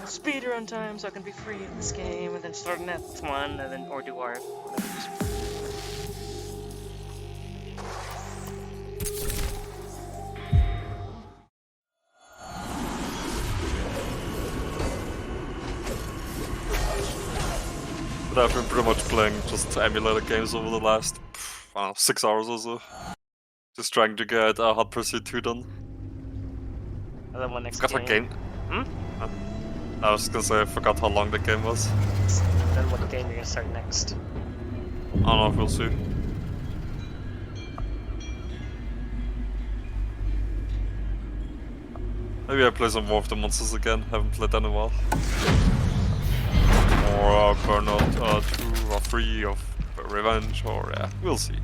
speedrun time so I can be free of this game, and then start an next one, and then or do our. But I've been pretty much playing just emulator games over the last, I don't know, 6 hours or so. Just trying to get Hot Pursuit 2 done. And then what next Forgot what game. I was gonna say I forgot how long the game was. Then what game you're gonna start next? I don't know, we'll see. Maybe I play some War of the Monsters again, haven't played that in a while. Or Burnout 2 or 3 of Revenge, or yeah, we'll see.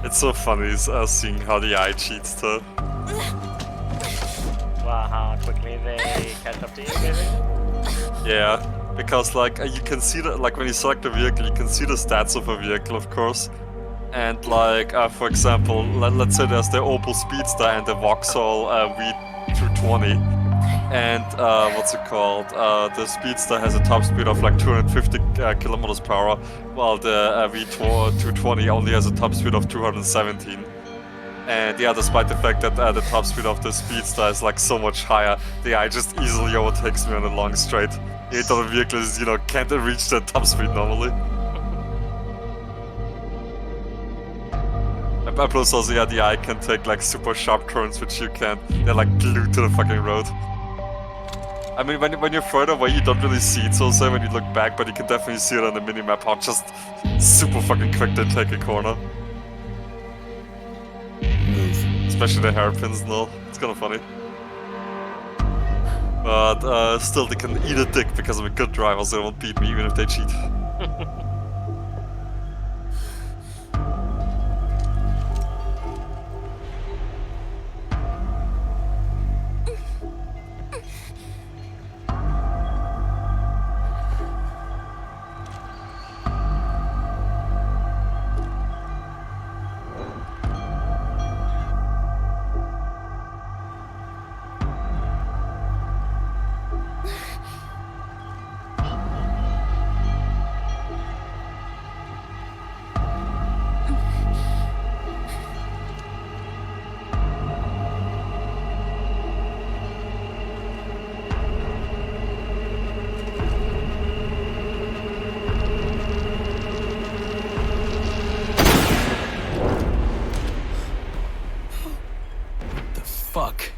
It's so funny seeing how the AI cheats too. Wow, how quickly they catch up to you, maybe? Yeah, because like you can see that, like when you select a vehicle, you can see the stats of a vehicle, of course. And like, for example, let's say there's the Opel Speedster and the Vauxhall V220. And what's it called? The Speedster has a top speed of like 250 kilometers per hour, while the V220 only has a top speed of 217. And yeah, despite the fact that the top speed of the Speedster is like so much higher, the AI just easily overtakes me on a long straight. The other vehicles, can't reach the top speed normally. And plus also, yeah, the AI can take like super sharp turns, which you can't. They're like glued to the fucking road. I mean, when you're further away, you don't really see it so say when you look back, but you can definitely see it on the minimap how just super fucking quick they take a corner. Especially the hairpins and all. It's kind of funny. But still, they can eat a dick because I'm a good driver, so they won't beat me even if they cheat. Fuck.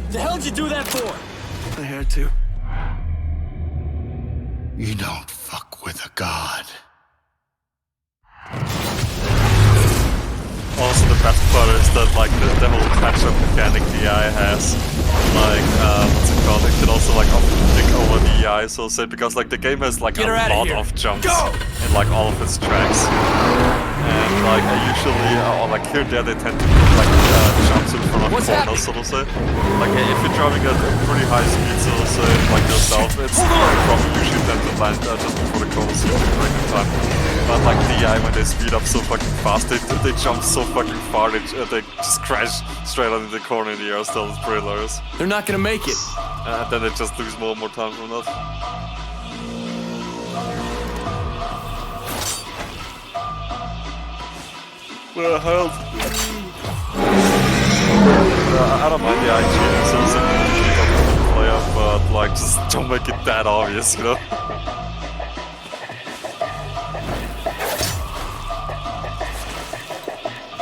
The hell did you do that for? I had to. You don't fuck with a god. Also, the best part is that like the whole catch-up mechanic the AI has, like what's it called? It can also like pick over the AI, so say because like the game has like a lot of jumps in like all of its tracks. And like usually, or like here and there, they tend to put like jumps in front of What's corners, so to say. Like if you're driving at a pretty high speed, so to say, like yourself, it's very probably usually tend to land just before the corner, so you can break the time. But like the AI, when they speed up so fucking fast, they jump so fucking far, they just crash straight under the corner in the air. Still, it's pretty hilarious. They're not gonna make it. And then they just lose more and more time from that. Well, hell. I don't mind the AI cheating, so it's a player, but like, just don't make it that obvious, you know?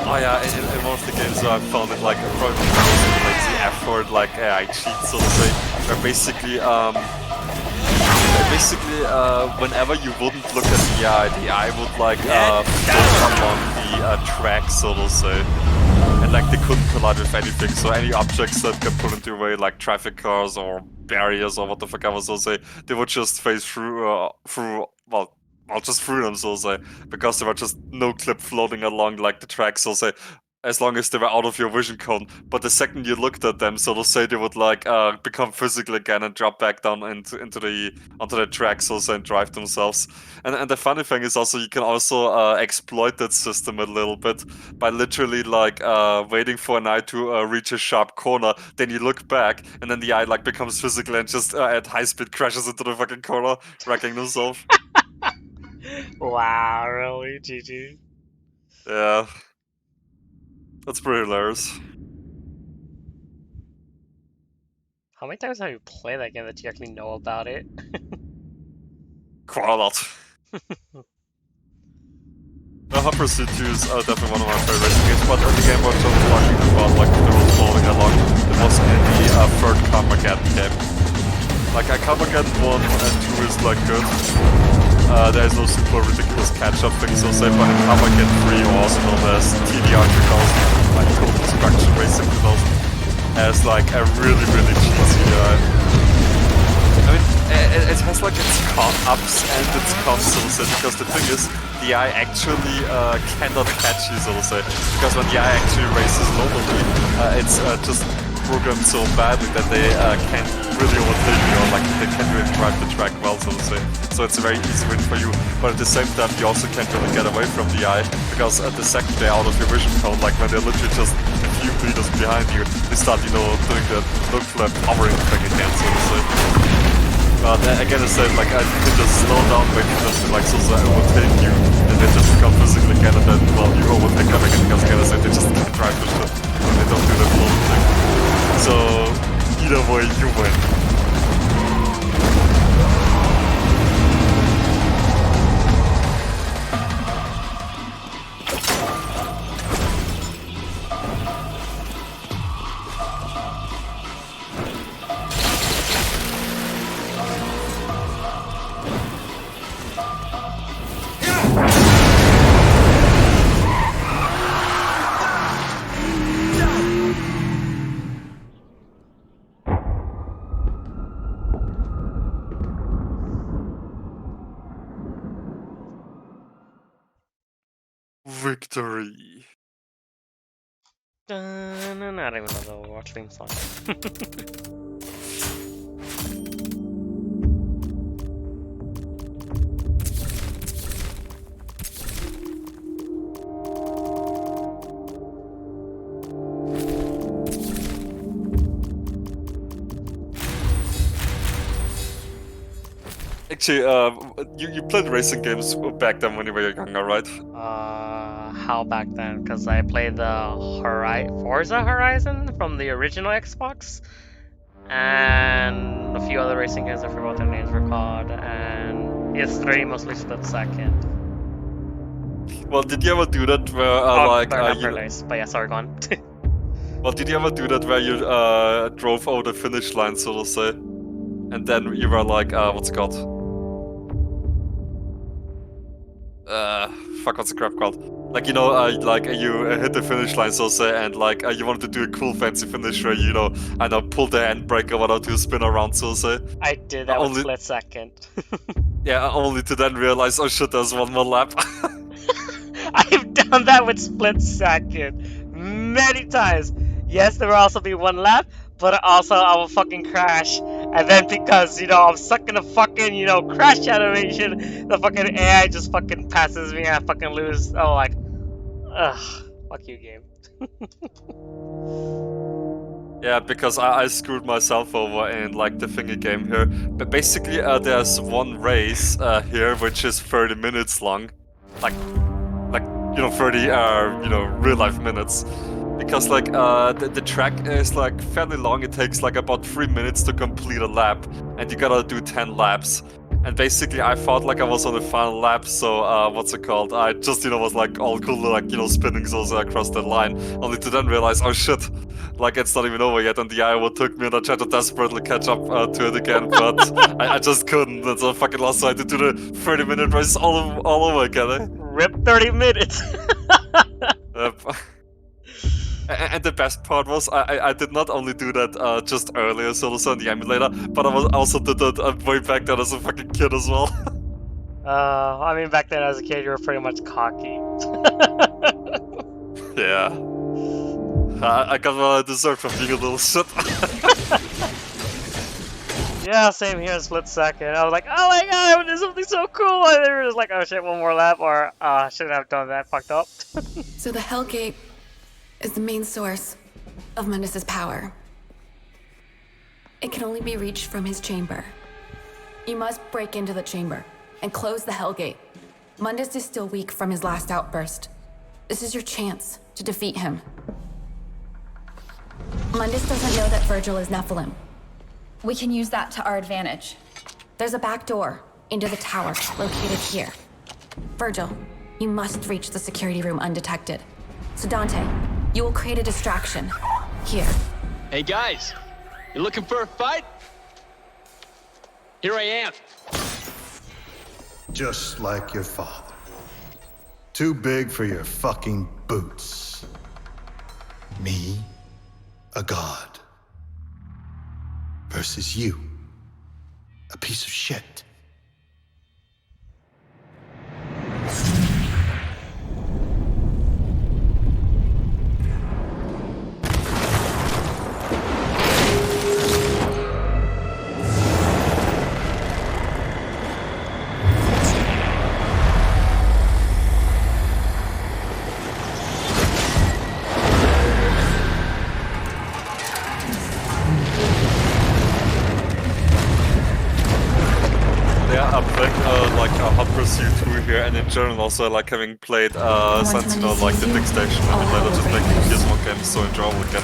Oh yeah, in one of the games I found it like probably like the effort like AI cheat, so to say, where basically whenever you wouldn't look at the AI would like float along the track, so to say, and like they couldn't collide with anything. So any objects that get put into your way, like traffic cars or barriers or what the fuck ever, so to say, they would just phase through just through them, so to say, because there were just no clip floating along like the track, so to say, as long as they were out of your vision cone. But the second you looked at them, so to say, they would like become physical again and drop back down onto the track, so to say, and drive themselves. And the funny thing is also you can also exploit that system a little bit by literally like waiting for an eye to reach a sharp corner. Then you look back, and then the eye like becomes physical and just at high speed crashes into the fucking corner, wrecking themselves. Wow, really? GG. Yeah. That's pretty hilarious. How many times have you played that game that you actually know about it? Quite a lot. Hot Pursuit 2 is definitely one of my favorite racing games, but the game was just talking about, like, they were floating along, it was in the third Carmageddon game. Like, Carmageddon 1 and 2 is, like, good. There is no super ridiculous catch-up thing, so say, but in Carmageddon 3, or also known as TDR 2000, like Total Destruction Racing 2000, has, like, a really, really cheesy, I mean, it has like its ups and its cons, so to say, because the thing is, the AI actually cannot catch you, so to say, because when the AI actually races normally, it's just programmed so badly that they can't really overtake you, or like they can't really drive the track well, so to say. So it's a very easy win for you, but at the same time, you also can't really get away from the AI, because the second they're out of your vision cone, like when they're literally just a few meters behind you, they start, you know, doing that look flap hovering thing again, so to say. But again, I said, like, I can just slow down, wait for them to, like, so overtake you, and they just become physical again, and then, well, you overtake them again, because again, I said, they just can't drive the shit when they don't do that floating thing. So, either way, you win. Victory. I don't even know the Overwatch theme song. Actually, you played racing games back then when you were younger, right? How back then? Because I played the Forza Horizon from the original Xbox, and a few other racing games I forgot what their names were called, and PS3 mostly split second. Well, did you ever do that where, But yeah, sorry, go on. Well, did you ever do that where you drove over the finish line, so to say, and then you were like, what's it called? Fuck, what's the crap called? Like, you know, you hit the finish line, so to say, and like you wanted to do a cool fancy finish where, you know, I know, pull the handbrake or whatever to spin around, so to say. I did that with split second. Yeah, only to then realize, oh shit, there's one more lap. I've done that with Split Second many times. Yes, there will also be one lap, but also I will fucking crash. And then because, I'm stuck in a fucking, crash animation, the fucking AI just fucking passes me and I fucking lose. Oh, like, ugh, fuck you, game. Yeah, because I screwed myself over in like the thingy game here. But basically, there's one race here which is 30 minutes long, like 30 real life minutes. Because like the track is like fairly long. It takes like about 3 minutes to complete a lap, and you gotta do 10 laps. And basically, I felt like I was on the final lap, so what's it called? I just was like all cool, like spinning those across the line, only to then realize, oh shit, like it's not even over yet. And the AI overtook me, and I tried to desperately catch up to it again, but I just couldn't. And so I fucking lost. So I had to do the 30-minute race all over again. Eh? Rip 30 minutes. Yep. And the best part was, I did not only do that just earlier, so on the emulator, but I also did that way back then as a fucking kid as well. I mean, back then as a kid, you were pretty much cocky. Yeah. I got what I deserved from being a little shit. Yeah, same here, Split Second. I was like, oh my god, there's something so cool! And they were just like, oh shit, one more lap, or I shouldn't have done that, fucked up. So the Hellgate is the main source of Mundus' power. It can only be reached from his chamber. You must break into the chamber and close the Hellgate. Mundus is still weak from his last outburst. This is your chance to defeat him. Mundus doesn't know that Virgil is Nephilim. We can use that to our advantage. There's a back door into the tower located here. Virgil, you must reach the security room undetected. So Dante, you will create a distraction. Here. Hey guys, you looking for a fight? Here I am. Just like your father. Too big for your fucking boots. Me, a god. Versus you, a piece of shit. And in general, also like having played Sentinel, like the big station emulator, just making PS1 games so enjoyable again.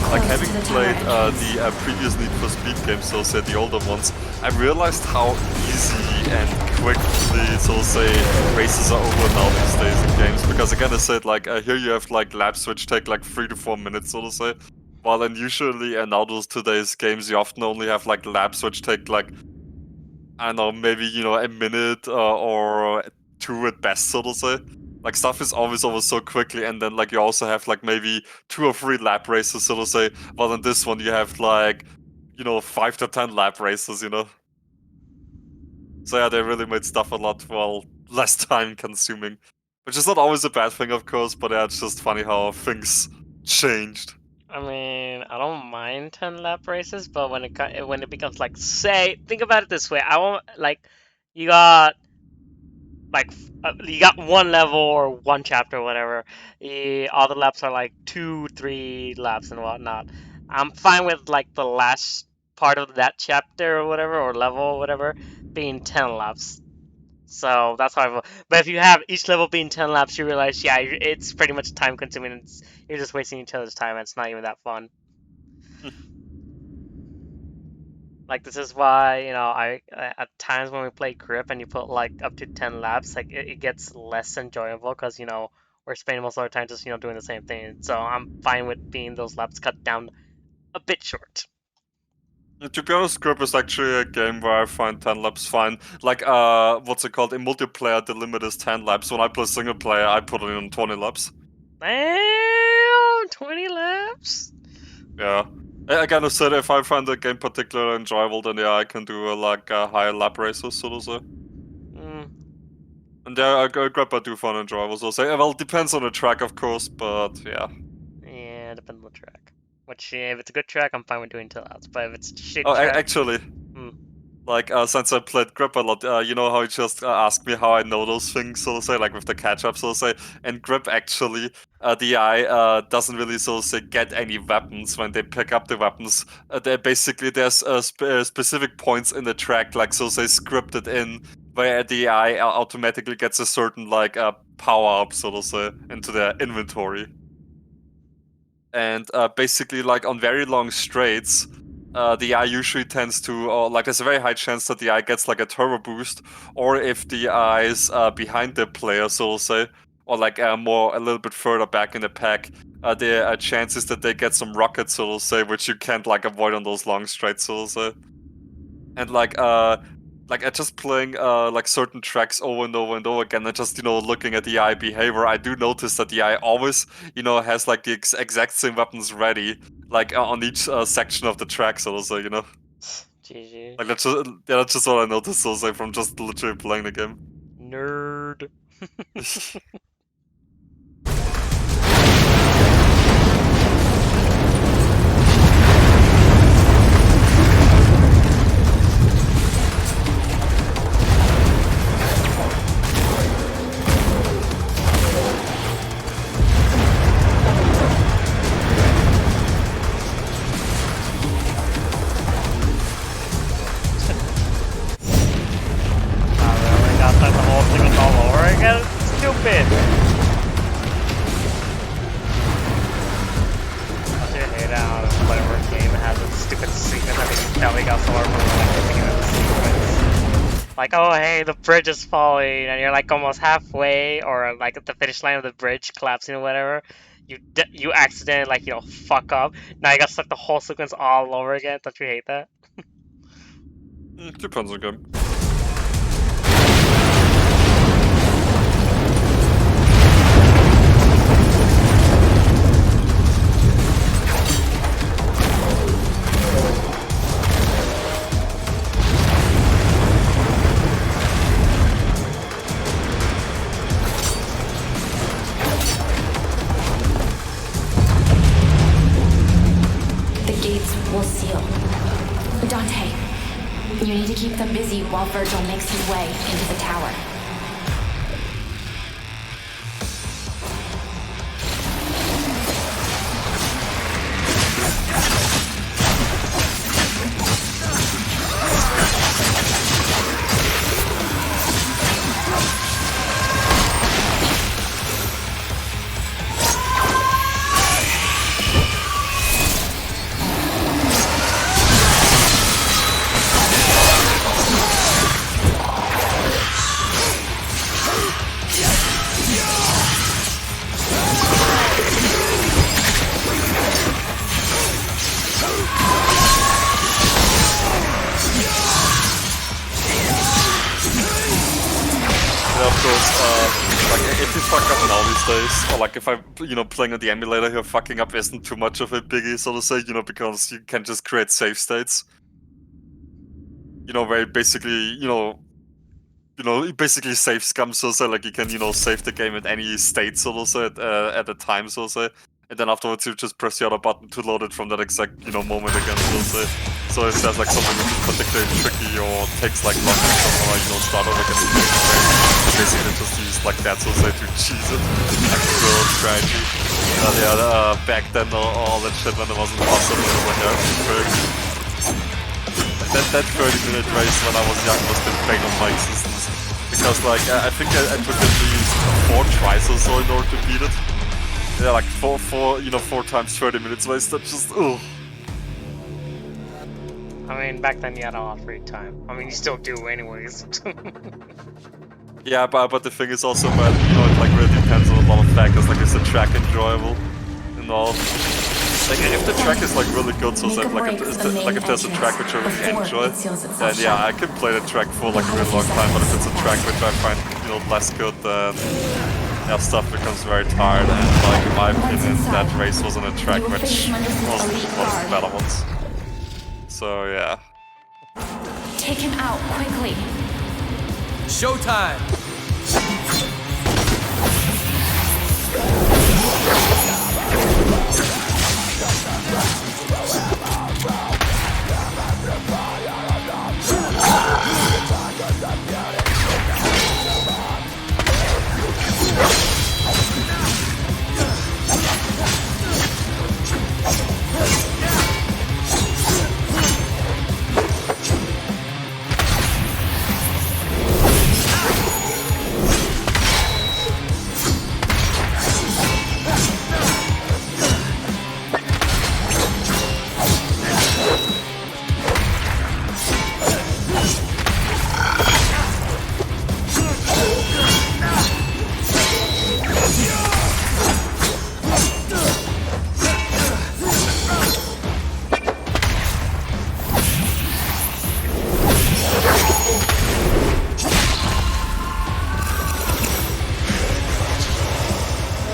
Like having played the previous Need for Speed games, so say the older ones, I realized how easy and quickly, so say, races are over now these days in games. Because again, I said like here you have like laps which take like 3 to 4 minutes, so to say. While then usually in nowadays today's games you often only have like laps which take like, I don't know, maybe a minute or 2 at best, so to say. Like stuff is always over so quickly, and then like you also have like maybe 2 or 3 lap races, so to say. While in this one you have like 5 to 10 lap races, So yeah, they really made stuff a lot less time consuming, which is not always a bad thing, of course. But yeah, it's just funny how things changed. I mean, I don't mind 10 lap races, but when it becomes like, say, think about it this way. I want you got one level or one chapter or whatever. All the laps are like 2, 3 laps and whatnot. I'm fine with like the last part of that chapter or whatever, or level or whatever, being 10 laps. So that's how but if you have each level being 10 laps, you realize, yeah, it's pretty much time consuming. You're just wasting each other's time, and it's not even that fun. Like, this is why, I at times when we play Grip and you put like up to 10 laps, like it gets less enjoyable because, we're spending most of our time just, doing the same thing. So I'm fine with being those laps cut down a bit short. To be honest, Grip is actually a game where I find 10 laps fine. Like, what's it called? In multiplayer, the limit is 10 laps. When I play single player, I put it in 20 laps. Damn, 20 laps? Yeah. Again, I said if I find the game particularly enjoyable, then yeah, I can do higher lap races, so to say. And yeah, Gripper do fun and enjoyable. So say, well, it depends on the track, of course, but yeah. Yeah, depends on the track. Which, if it's a good track, I'm fine with doing chill outs. But if it's a shit Oh, track, actually, Hmm. like since I played Grip a lot, you know how you just asked me how I know those things, so to say, like with the catch-up, so to say. And Grip actually, the AI doesn't really, so to say, get any weapons when they pick up the weapons. There's specific points in the track, like so to say, scripted in, where the AI automatically gets a certain like power-up, so to say, into their inventory. And basically, like on very long straights, the AI usually tends to, or like there's a very high chance that the AI gets like a turbo boost, or if the AI is behind the player, so to say, or like a little bit further back in the pack, there are chances that they get some rockets, so to say, which you can't like avoid on those long straights, so to say. And like just playing like certain tracks over and over and over again, and just looking at the AI behavior, I do notice that the AI always has like the exact same weapons ready, like on each section of the track, so to say, GG. like that's just what I noticed, so to say, from just literally playing the game. Nerd. Really got that the whole thing all over again? Stupid! I should hate out of whatever game has a stupid sequence that you tell me got solar from like the beginning of the sequence. Like, oh hey, the bridge is falling, and you're like almost halfway, or like at the finish line of the bridge collapsing or whatever. You accidentally like fuck up. Now you got stuck the whole sequence all over again. Don't you hate that? Depends on the game. The gates will seal. Dante, you need to keep them busy while Virgil makes his way into the tower. If you fuck up now these days, or like if I'm, playing on the emulator here, fucking up isn't too much of a biggie, so to say, because you can just create save states. Where basically, basically save scum, so to say, like you can, save the game at any state, so to say, at a time, so to say. And then afterwards you just press the other button to load it from that exact, moment again, so to say. So if there's like something which is particularly tricky or takes like long or start over again, basically just use like that, so to say, to cheese it. Like real strategy. Back then all that shit when it wasn't possible, when there that 30-minute race when I was young was the bane of my existence. Because like I think I took at least 4 tries or so in order to beat it. Yeah, like 4 times 30 minutes race, that's just ugh. I mean, back then you had a lot of free time. I mean, you still do anyways. Yeah, but the thing is also, but it like really depends on a lot of factors. Like, is the track enjoyable and all? Like, if the track is like really good, so that like if there's a track which I really enjoy, then yeah, I can play the track for like a really long time. But if it's a track which I find less good, then yeah, stuff becomes very tired. And like in my opinion, that race wasn't a track which wasn't one of the better ones. So yeah. Take him out quickly. Showtime!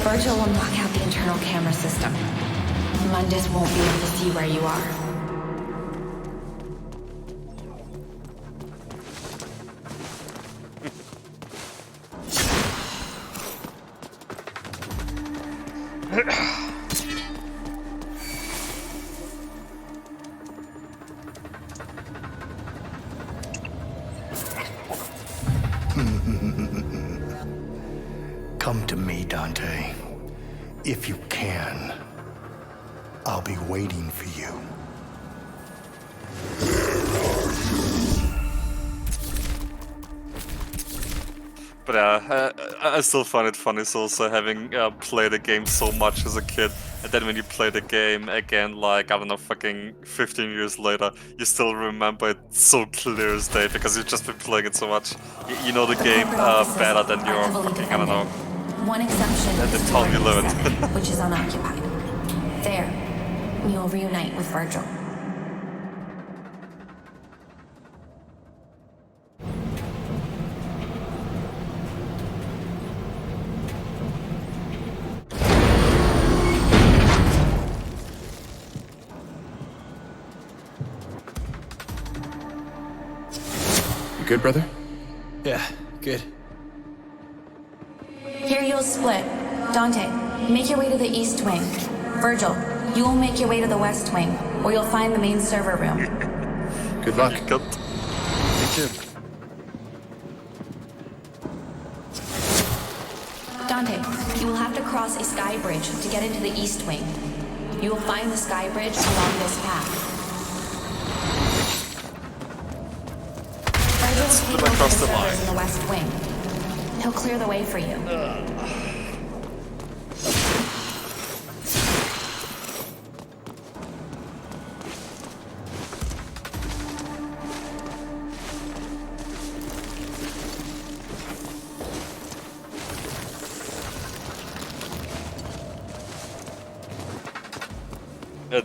Virgil will knock out the internal camera system. Mundus won't be able to see where you are. Come to me, Dante. If you can. I'll be waiting for you. But yeah, I still find it funny also having played the game so much as a kid, and then when you play the game again, like, I don't know, fucking 15 years later, you still remember it so clear as day because you've just been playing it so much. You know the game better than your fucking, I don't know, One exception at the is time you live Florida in. City, which is unoccupied. There, you'll reunite with Virgil. You good, brother? Yeah, good. Here you'll split. Dante, make your way to the east wing. Virgil, you will make your way to the west wing, where you'll find the main server room. Good luck. Cut. Me too. Dante, you will have to cross a sky bridge to get into the east wing. You will find the sky bridge along this path. Virgil will take over across the the servers line. in the west wing. He'll clear the way for you.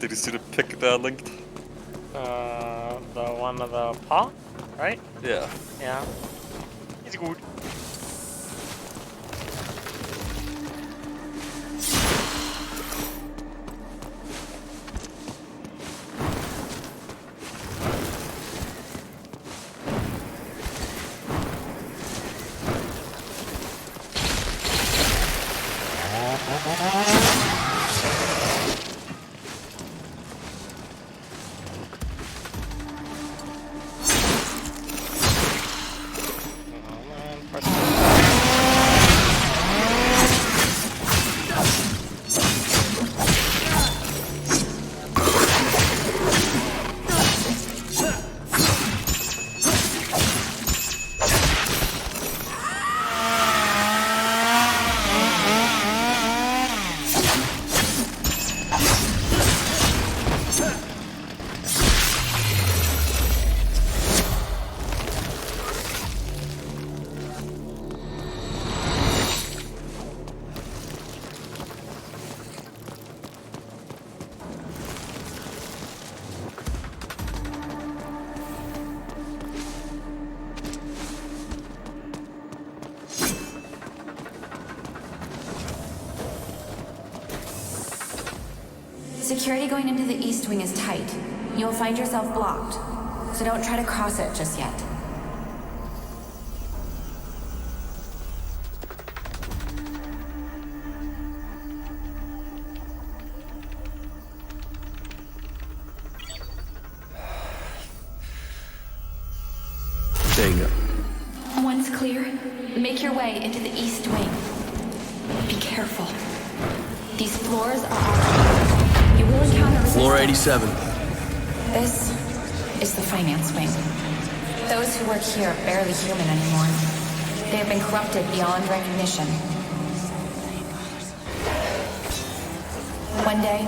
Did you see the pic there linked? The one of the paw, right? Yeah. Yeah. He's good. Security going into the east wing is tight. You'll find yourself blocked, so don't try to cross it just yet. There you go. Once clear, make your way into the east wing. Be careful. These floors are all. You will encounter resistance. Floor 87. This is the finance wing. Those who work here are barely human anymore. They have been corrupted beyond recognition. One day,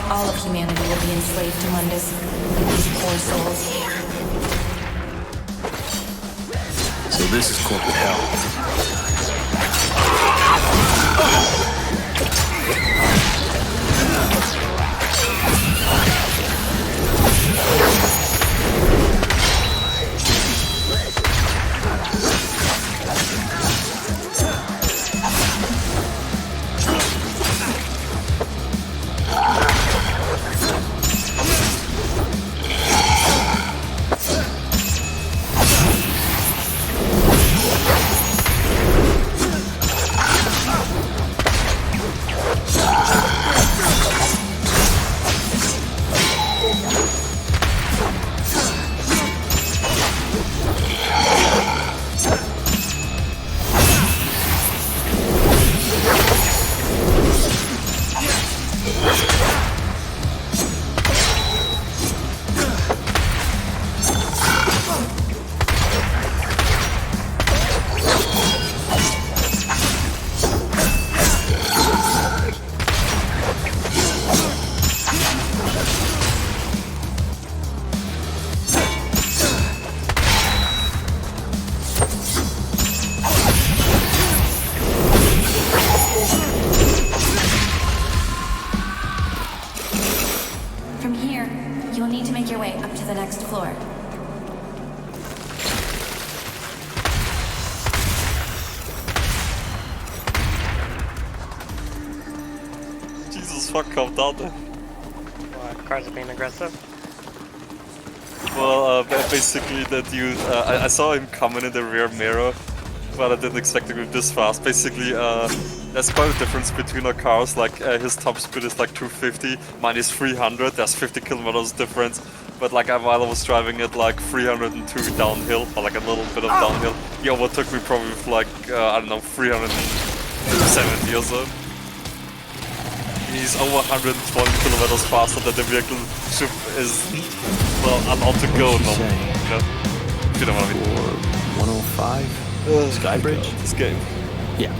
all of humanity will be enslaved to Mundus. These poor souls. So this is corporate hell. From here, you'll need to make your way up to the next floor. Jesus fuck, calm down there. Cars are being aggressive. Well, basically the dude, I saw him coming in the rear mirror, but I didn't expect to go this fast. Basically, there's quite a difference between our cars, like his top speed is like 250, mine is 300, there's 50 kilometers difference. But like while I was driving it like 302 downhill, or like a little bit of downhill, he overtook me probably with like, I don't know, 370 or so. He's over 120 kilometers faster than the vehicle ship is, well, allowed to go normally, you know? If you know what I mean. 105? Skybridge? This game. Yeah.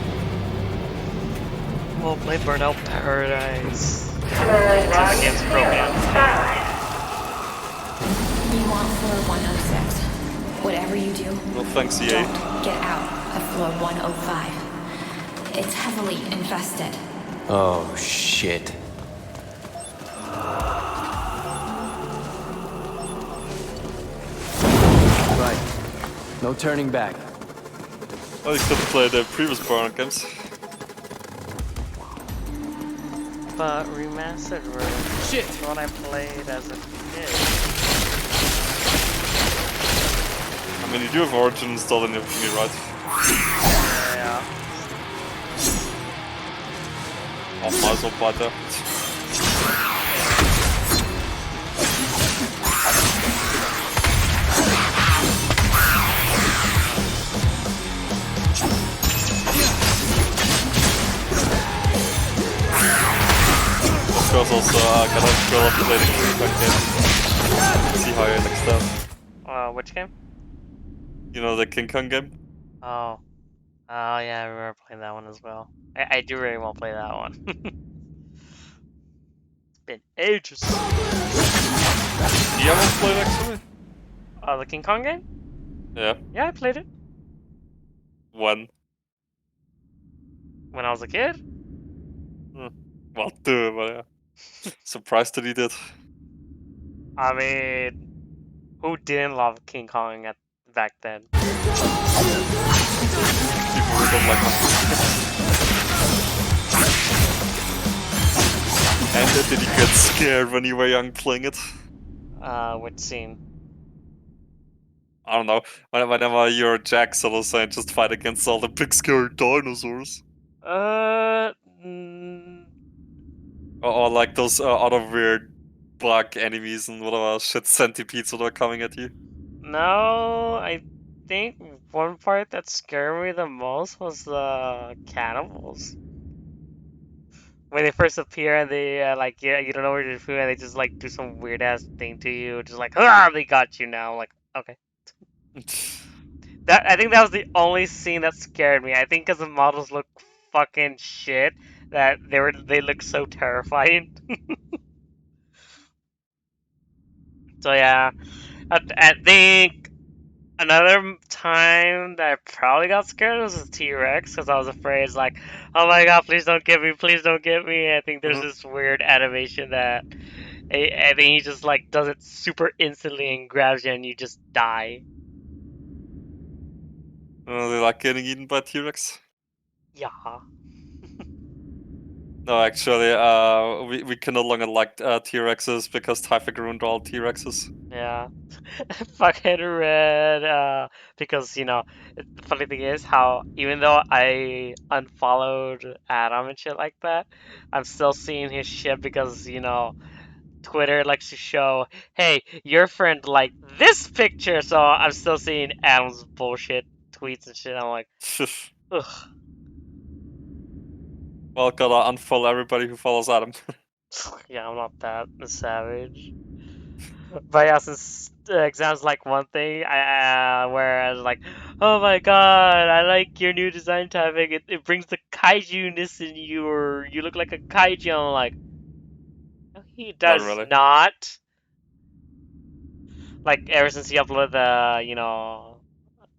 We'll play Burnout Paradise. Until the game's broken. You want floor 106. Whatever you do, Well, thanks, EA. don't get out of floor 105. It's heavily infested. Oh, shit. Right. No turning back. Well, you could play the previous Burnout games. But remastered version. Shit. What I played as a kid. I mean, you do have Origin installed in your thingy, right? Yeah. Oh, might as well buy that. Of course, also, gotta fill up the game. See how you next time. Which game? You know the King Kong game? Oh. Oh yeah, I remember playing that one as well. I do really want to play that one. It's been ages. You ever played actually? The King Kong game? Yeah. Yeah, I played it When? when I was a kid. Well, dude, but yeah. Surprised that he did. I mean, who didn't love King Kong back then? People who don't like him. And then did he get scared when you were young playing it? Which scene? I don't know. Whenever you're Jack, so to say, just fight against all the big scary dinosaurs. Or like those other weird bug enemies and whatever shit centipedes that are coming at you. No, think one part that scared me the most was the cannibals. When they first appear and they like you don't know where to food and they just like do some weird ass thing to you, just like they got you now. I'm like, okay. I think that was the only scene that scared me. I think because the models look fucking shit that they look so terrifying. So yeah, I think another time that I probably got scared was a T-Rex because I was afraid. It's like, oh my god, please don't get me, please don't get me. I think there's this weird animation that I think he just like does it super instantly and grabs you and you just die. They like getting eaten by T-Rex. Yeah. No, actually, we can no longer like T-Rexes because Typhek ruined all T-Rexes. Yeah. Fucking red. Because the funny thing is how even though I unfollowed Adam and shit like that, I'm still seeing his shit because Twitter likes to show, hey, your friend liked this picture, so I'm still seeing Adam's bullshit tweets and shit. I'm like, ugh. Well, gotta unfollow everybody who follows Adam. Yeah, I'm not that savage. But yeah, since exams like one thing, whereas like, oh my god, I like your new design topic. It brings the kaiju-ness in you, or you look like a kaiju. I'm like, no, he does really. not. Like ever since he uploaded the,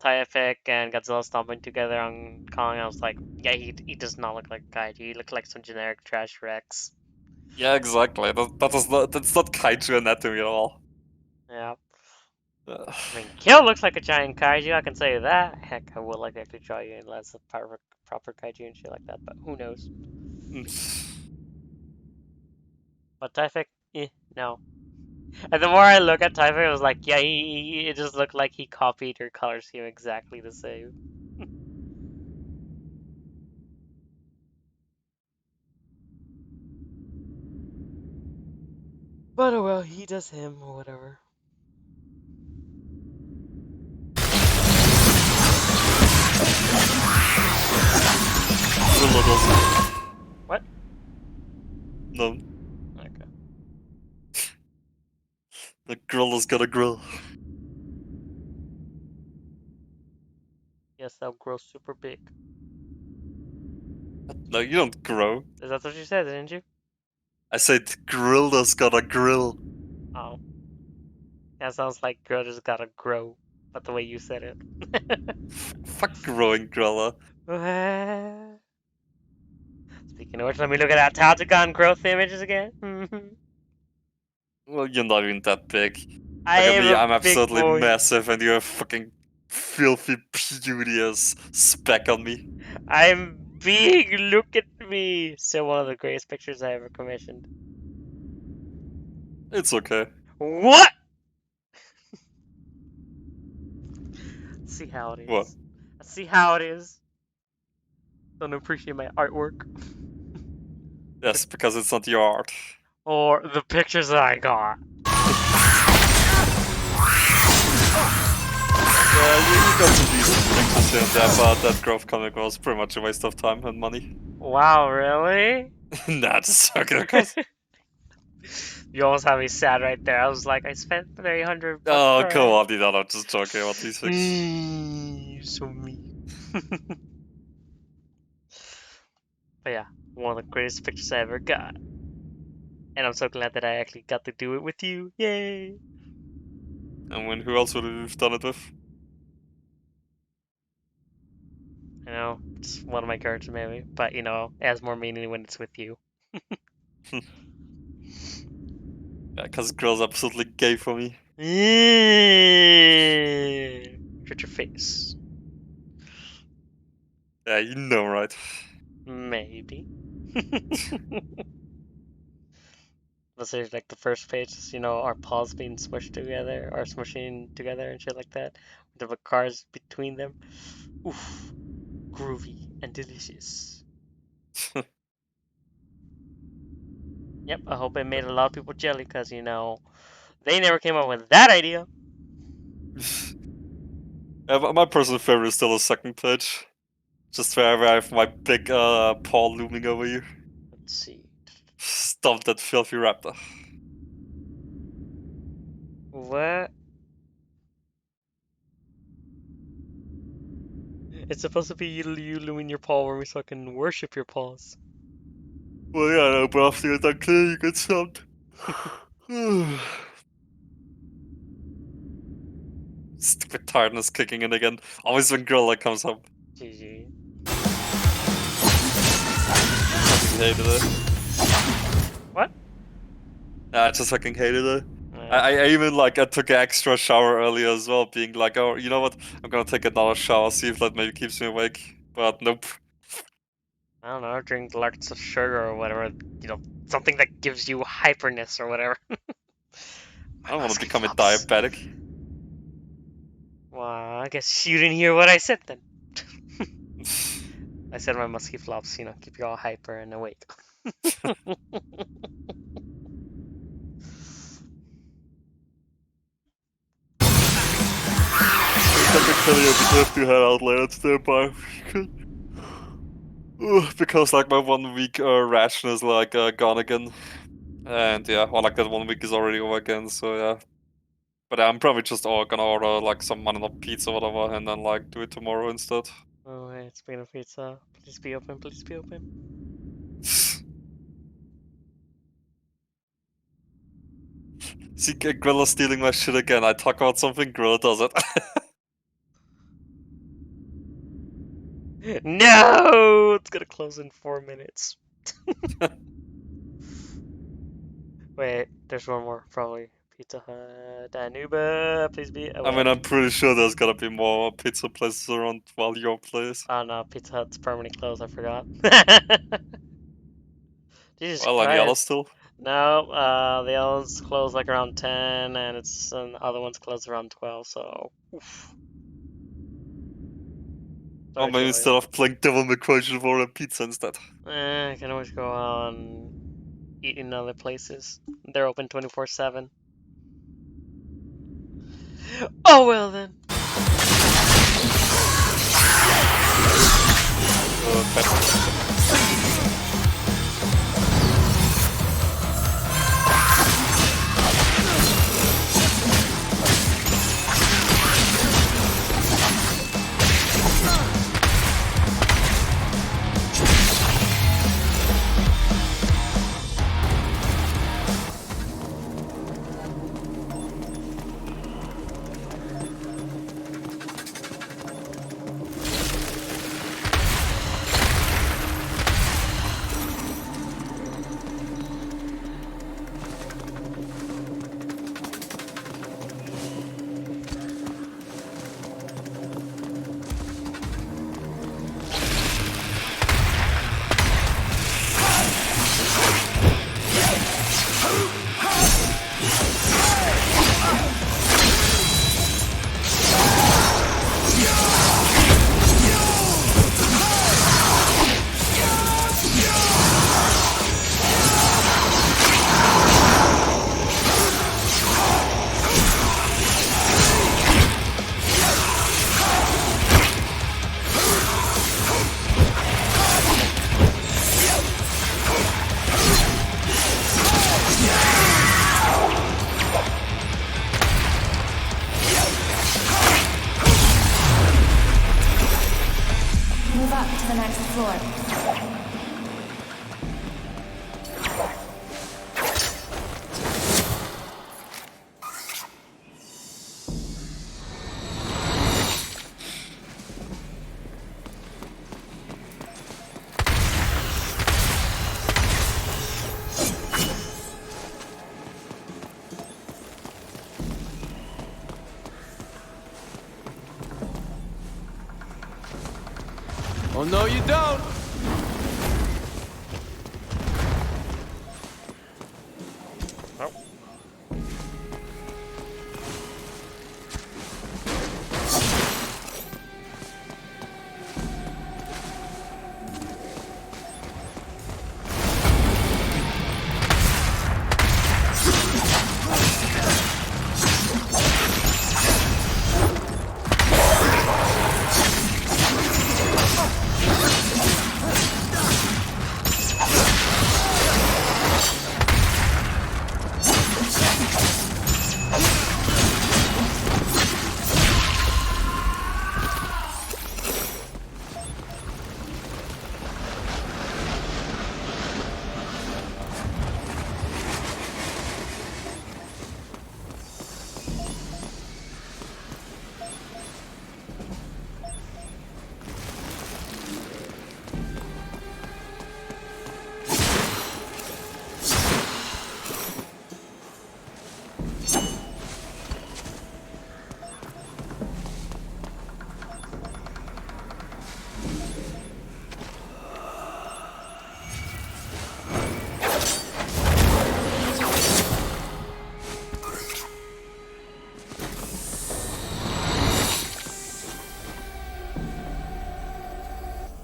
Typhek and Godzilla stomping together on Kong, I was like, yeah, he does not look like a kaiju. He looks like some generic trash Rex. Yeah, exactly. That's not kaiju anatomy at all. Yeah. I mean, Kill looks like a giant kaiju, I can tell you that. Heck, I would like to actually draw you in as a proper kaiju and shit like that, but who knows. But Typhek, no. And the more I look at Typhek, I was like, yeah, it just looked like he copied your color scheme exactly the same. But oh well, he does him or whatever. What? No. Okay. The gorilla's got a grill. Yes, that'll grow super big. No, you don't grow. Is that what you said, didn't you? I said gorilla's got a grill. Oh. That sounds like girl just gotta grow, but the way you said it. Fuck growing gorilla. Speaking of which, let me look at that Tatagon growth images again. Well, you're not even that big. I Look at am me, a I'm big absolutely boy. massive and you're a fucking filthy beauteous speck on me. I'm big, look at me. Still one of the greatest pictures I ever commissioned. It's okay. What? Let's see how it is. What? Let's see how it is. Don't appreciate my artwork. Yes, because it's not your art. Or the pictures that I got. Yeah, you got some decent pictures here and there, but that growth comic was pretty much a waste of time and money. Wow, really? Nah, just joking, of course. You almost had me sad right there. I was like, I spent $300. Oh, for come it. on, Dino, I'm just joking about these things. You're so mean. But yeah, one of the greatest pictures I ever got. And I'm so glad that I actually got to do it with you. Yay! And when who else would have done it with? I know, it's one of my characters maybe, but it has more meaning when it's with you. Yeah, because girl's absolutely gay for me. Shut your face. Yeah, you know, right? Maybe. Let's say like the first page is, our paws being smushed together or smushing together and shit like that. With the cars between them. Oof. Groovy and delicious. Yep, I hope it made a lot of people jelly because, they never came up with that idea. My personal favorite is still the second page. Just where I have my big paw looming over you. Let's see. Stomp that filthy raptor. What? It's supposed to be you looming your paw where we so I can worship your paws. Well, yeah, no, but after you're done cleaning, you get stomped. Stupid tiredness kicking in again. Always when Gorilla comes up. GG. Hated it. What? I just fucking hated it. Yeah. I even like I took an extra shower earlier as well, being like, oh, you know what? I'm gonna take another shower, see if that maybe keeps me awake. But nope. I don't know, drink lots of sugar or whatever, you know, something that gives you hyperness or whatever. I don't want to become a musky diabetic. Well, I guess you didn't hear what I said then. I said my musky flops, you know, keep you all hyper and awake. Technically, I would have to head out later today, but because like my 1 week ration is like gone again, and yeah, well, like that 1 week is already over again, so yeah. But I'm probably just gonna order like some pizza or whatever, and then like do it tomorrow instead. Oh, wait, speaking of pizza, please be open, please be open. See, Grilla stealing my shit again. I talk about something, Grilla does it. No! It's gonna close in 4 minutes. Wait, there's one more, probably. Pizza Hut, Danuba, please be. I mean, I'm pretty sure there's gonna be more pizza places around while your place. Oh no, Pizza Hut's permanently closed, I forgot. Jesus Well, Christ. any other still? No, the other one's closed like around 10, and the other one's closed around 12, so. Oof. Or maybe instead of playing Devil May Cry, you should order pizza instead. I can always go on eat in other places. They're open 24/7. Oh well then. Move up to the next floor. Oh, no, you don't.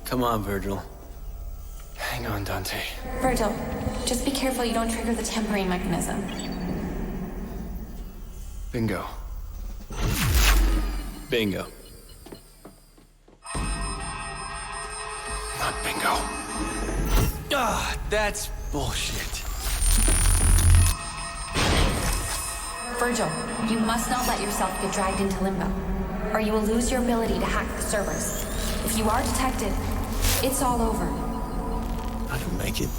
Come on, Virgil. Hang on, Dante. Virgil, just be careful you don't trigger the tempering mechanism. Bingo. Bingo. Not bingo. Ah, that's bullshit. Virgil, you must not let yourself get dragged into limbo, or you will lose your ability to hack the servers. If you are detected, it's all over. I can make it.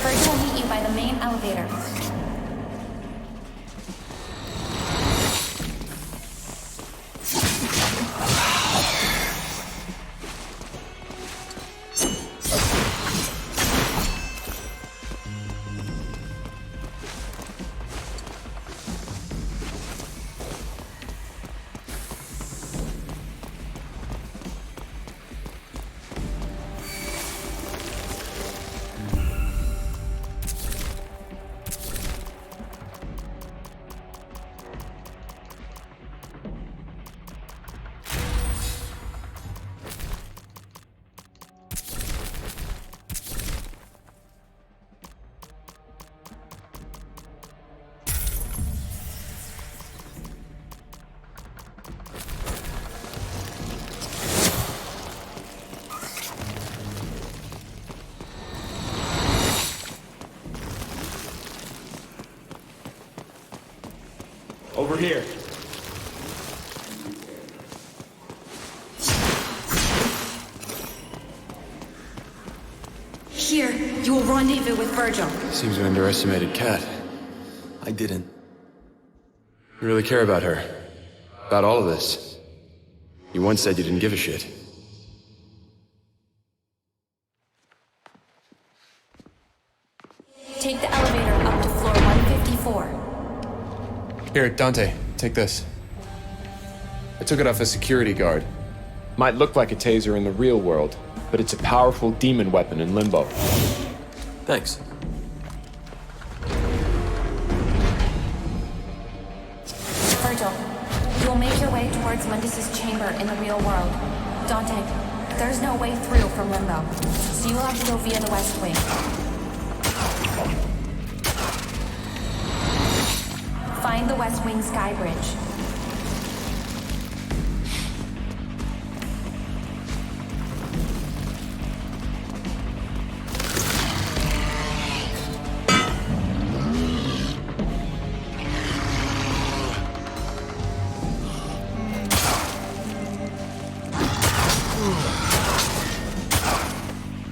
Virgil will meet you by the main elevator. Over here. Here, you will rendezvous with Virgil. Seems you underestimated Kat. I didn't. You really care about her. About all of this. You once said you didn't give a shit. Take the elevator up to floor 154. Here, Dante, take this. I took it off a security guard. Might look like a taser in the real world, but it's a powerful demon weapon in Limbo. Thanks. Virgil, you will make your way towards Mundus's chamber in the real world. Dante, there's no way through from Limbo, so you will have to go via the West Wing. Find the West Wing sky bridge.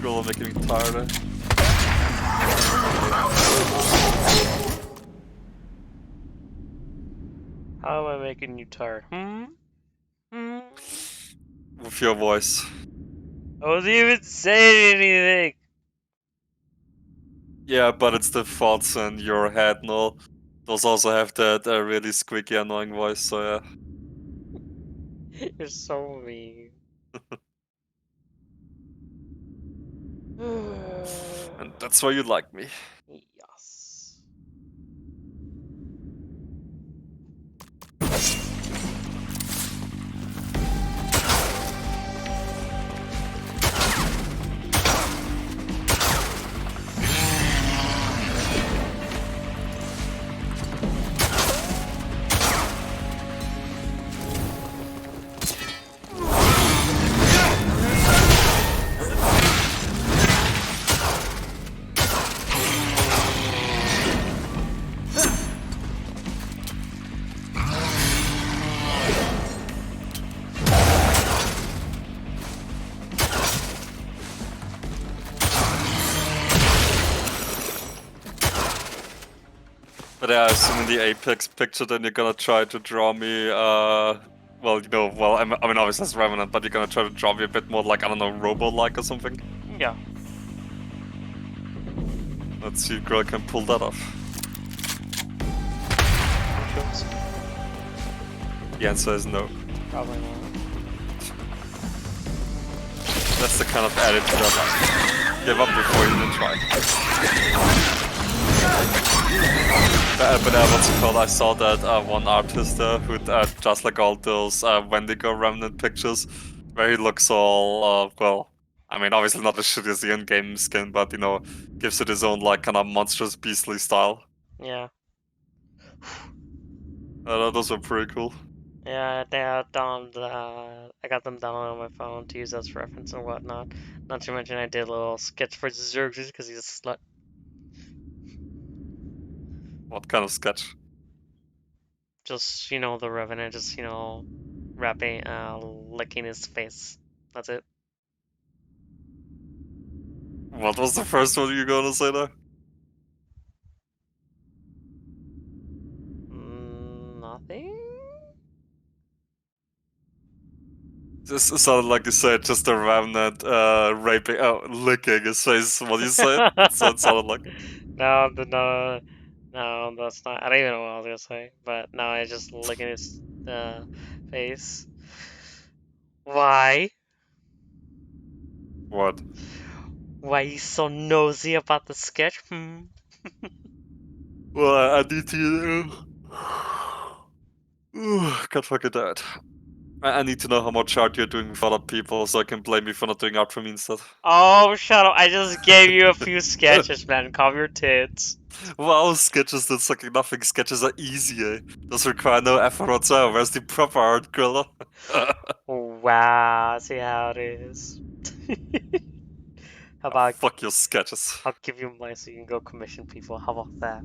You're all making me tired, eh? How am I making you tired? With your voice. I wasn't even saying anything. Yeah, but it's the thoughts in your head, no? Those also have that really squeaky, annoying voice, so yeah. You're so mean. And that's why you like me. Yes. But yeah, I assume in the Apex picture, then you're gonna try to draw me, well, you know, well, I mean, obviously it's Revenant, but you're gonna try to draw me a bit more like, I don't know, Robo-like or something? Yeah. Let's see if girl can pull that off. The answer is no. Probably not. That's the kind of attitude I like. Give up before you even try. But what's it called? I saw that one artist who just like all those Wendigo Remnant pictures, where he looks all, well, I mean, obviously not as shitty as the in-game skin, but, you know, gives it his own, like, kind of monstrous, beastly style. Yeah. Those were pretty cool. Yeah, I got them downloaded on my phone to use as reference and whatnot. Not to mention I did a little sketch for Xerxes because he's a slut. What kind of sketch? Just, you know, the Revenant, just, you know, licking his face. That's it. What was the first one you were gonna say there? Nothing? This sounded like you said just a Remnant licking his face. What you said? So it sounded like. No, that's not. I don't even know what I was gonna say, but no, I just licking his face. Why? What? Why you so nosy about the sketch? Well, I need to. Can't fucking do it. I need to know how much art you're doing for other people so I can blame you for not doing art for me instead. Oh, shut up. I just gave you a few sketches, man. Cover your tits. Wow, sketches, that's like nothing. Sketches are easy, eh? Those require no effort whatsoever. Where's the proper art, Grilla? Wow, see how it is. How about fuck your sketches? I'll give you mine so you can go commission people. How about that?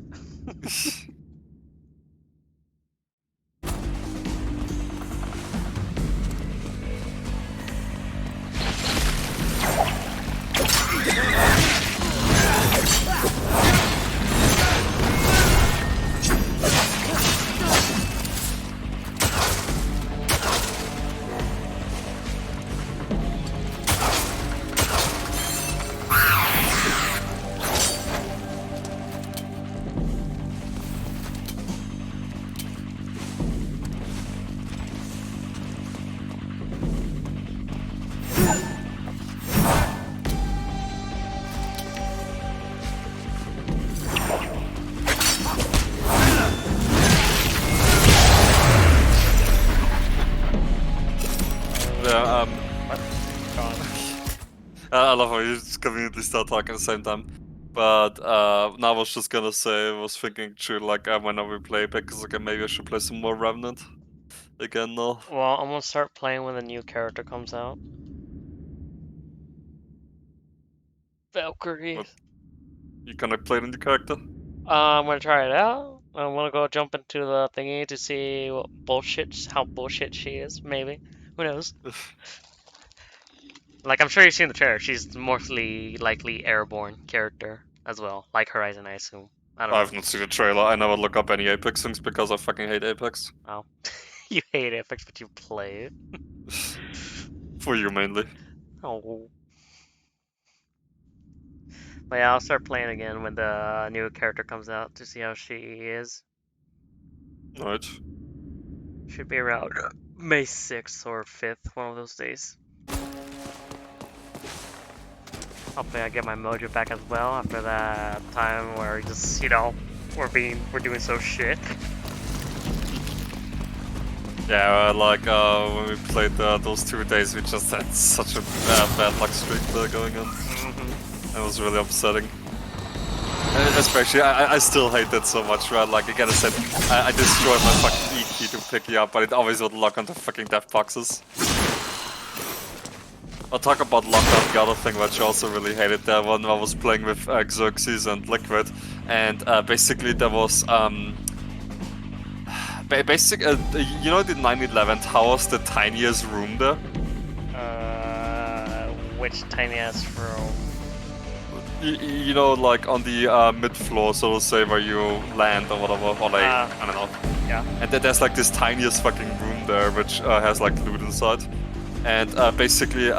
I love how you just conveniently start talking at the same time. But now I was just gonna say, I was thinking through like when I will play because okay, maybe I should play some more Revenant again now. Well, I'm gonna start playing when the new character comes out. Valkyrie. What? You gonna play the new character? I'm gonna try it out. I'm gonna go jump into the thingy to see how bullshit she is. Maybe. Who knows? Like, I'm sure you've seen the trailer. She's mostly likely airborne character as well, like Horizon, I assume. I don't know. I've not seen the trailer. I never look up any Apex things because I fucking hate Apex. Oh. You hate Apex, but you play it. For you mainly. Oh. But yeah, I'll start playing again when the new character comes out to see how she is. Alright. Should be around May 6th or 5th, one of those days. Hopefully I get my mojo back as well after that time where just, you know, we're doing so shit. Yeah, like when we played those 2 days, we just had such a bad luck streak going on. It was really upsetting. And especially, I still hate that so much, right? Like, again, I said, I destroyed my fucking E key to pick you up, but it always would lock onto fucking death boxes. I'll talk about lockdown, the other thing which I also really hated there when I was playing with Xerxes and Liquid, and basically there was you know the 911 tower's the tiniest room there? Which tiny ass room? you know, like on the mid floor, so to say, where you land or whatever, or like I don't know. Yeah. And then there's like this tiniest fucking room there, which has like loot inside, and basically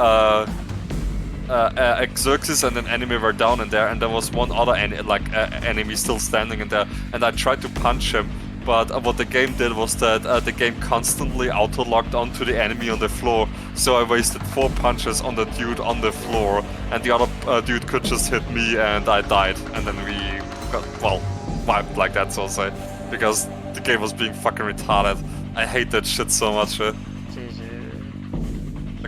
Xerxes and an enemy were down in there, and there was one other enemy still standing in there, and I tried to punch him. But what the game did was that the game constantly auto-locked onto the enemy on the floor, so I wasted 4 punches on the dude on the floor, and the other dude could just hit me and I died, and then we got, well, wiped like that, so to say, because the game was being fucking retarded. I hate that shit so much. Like,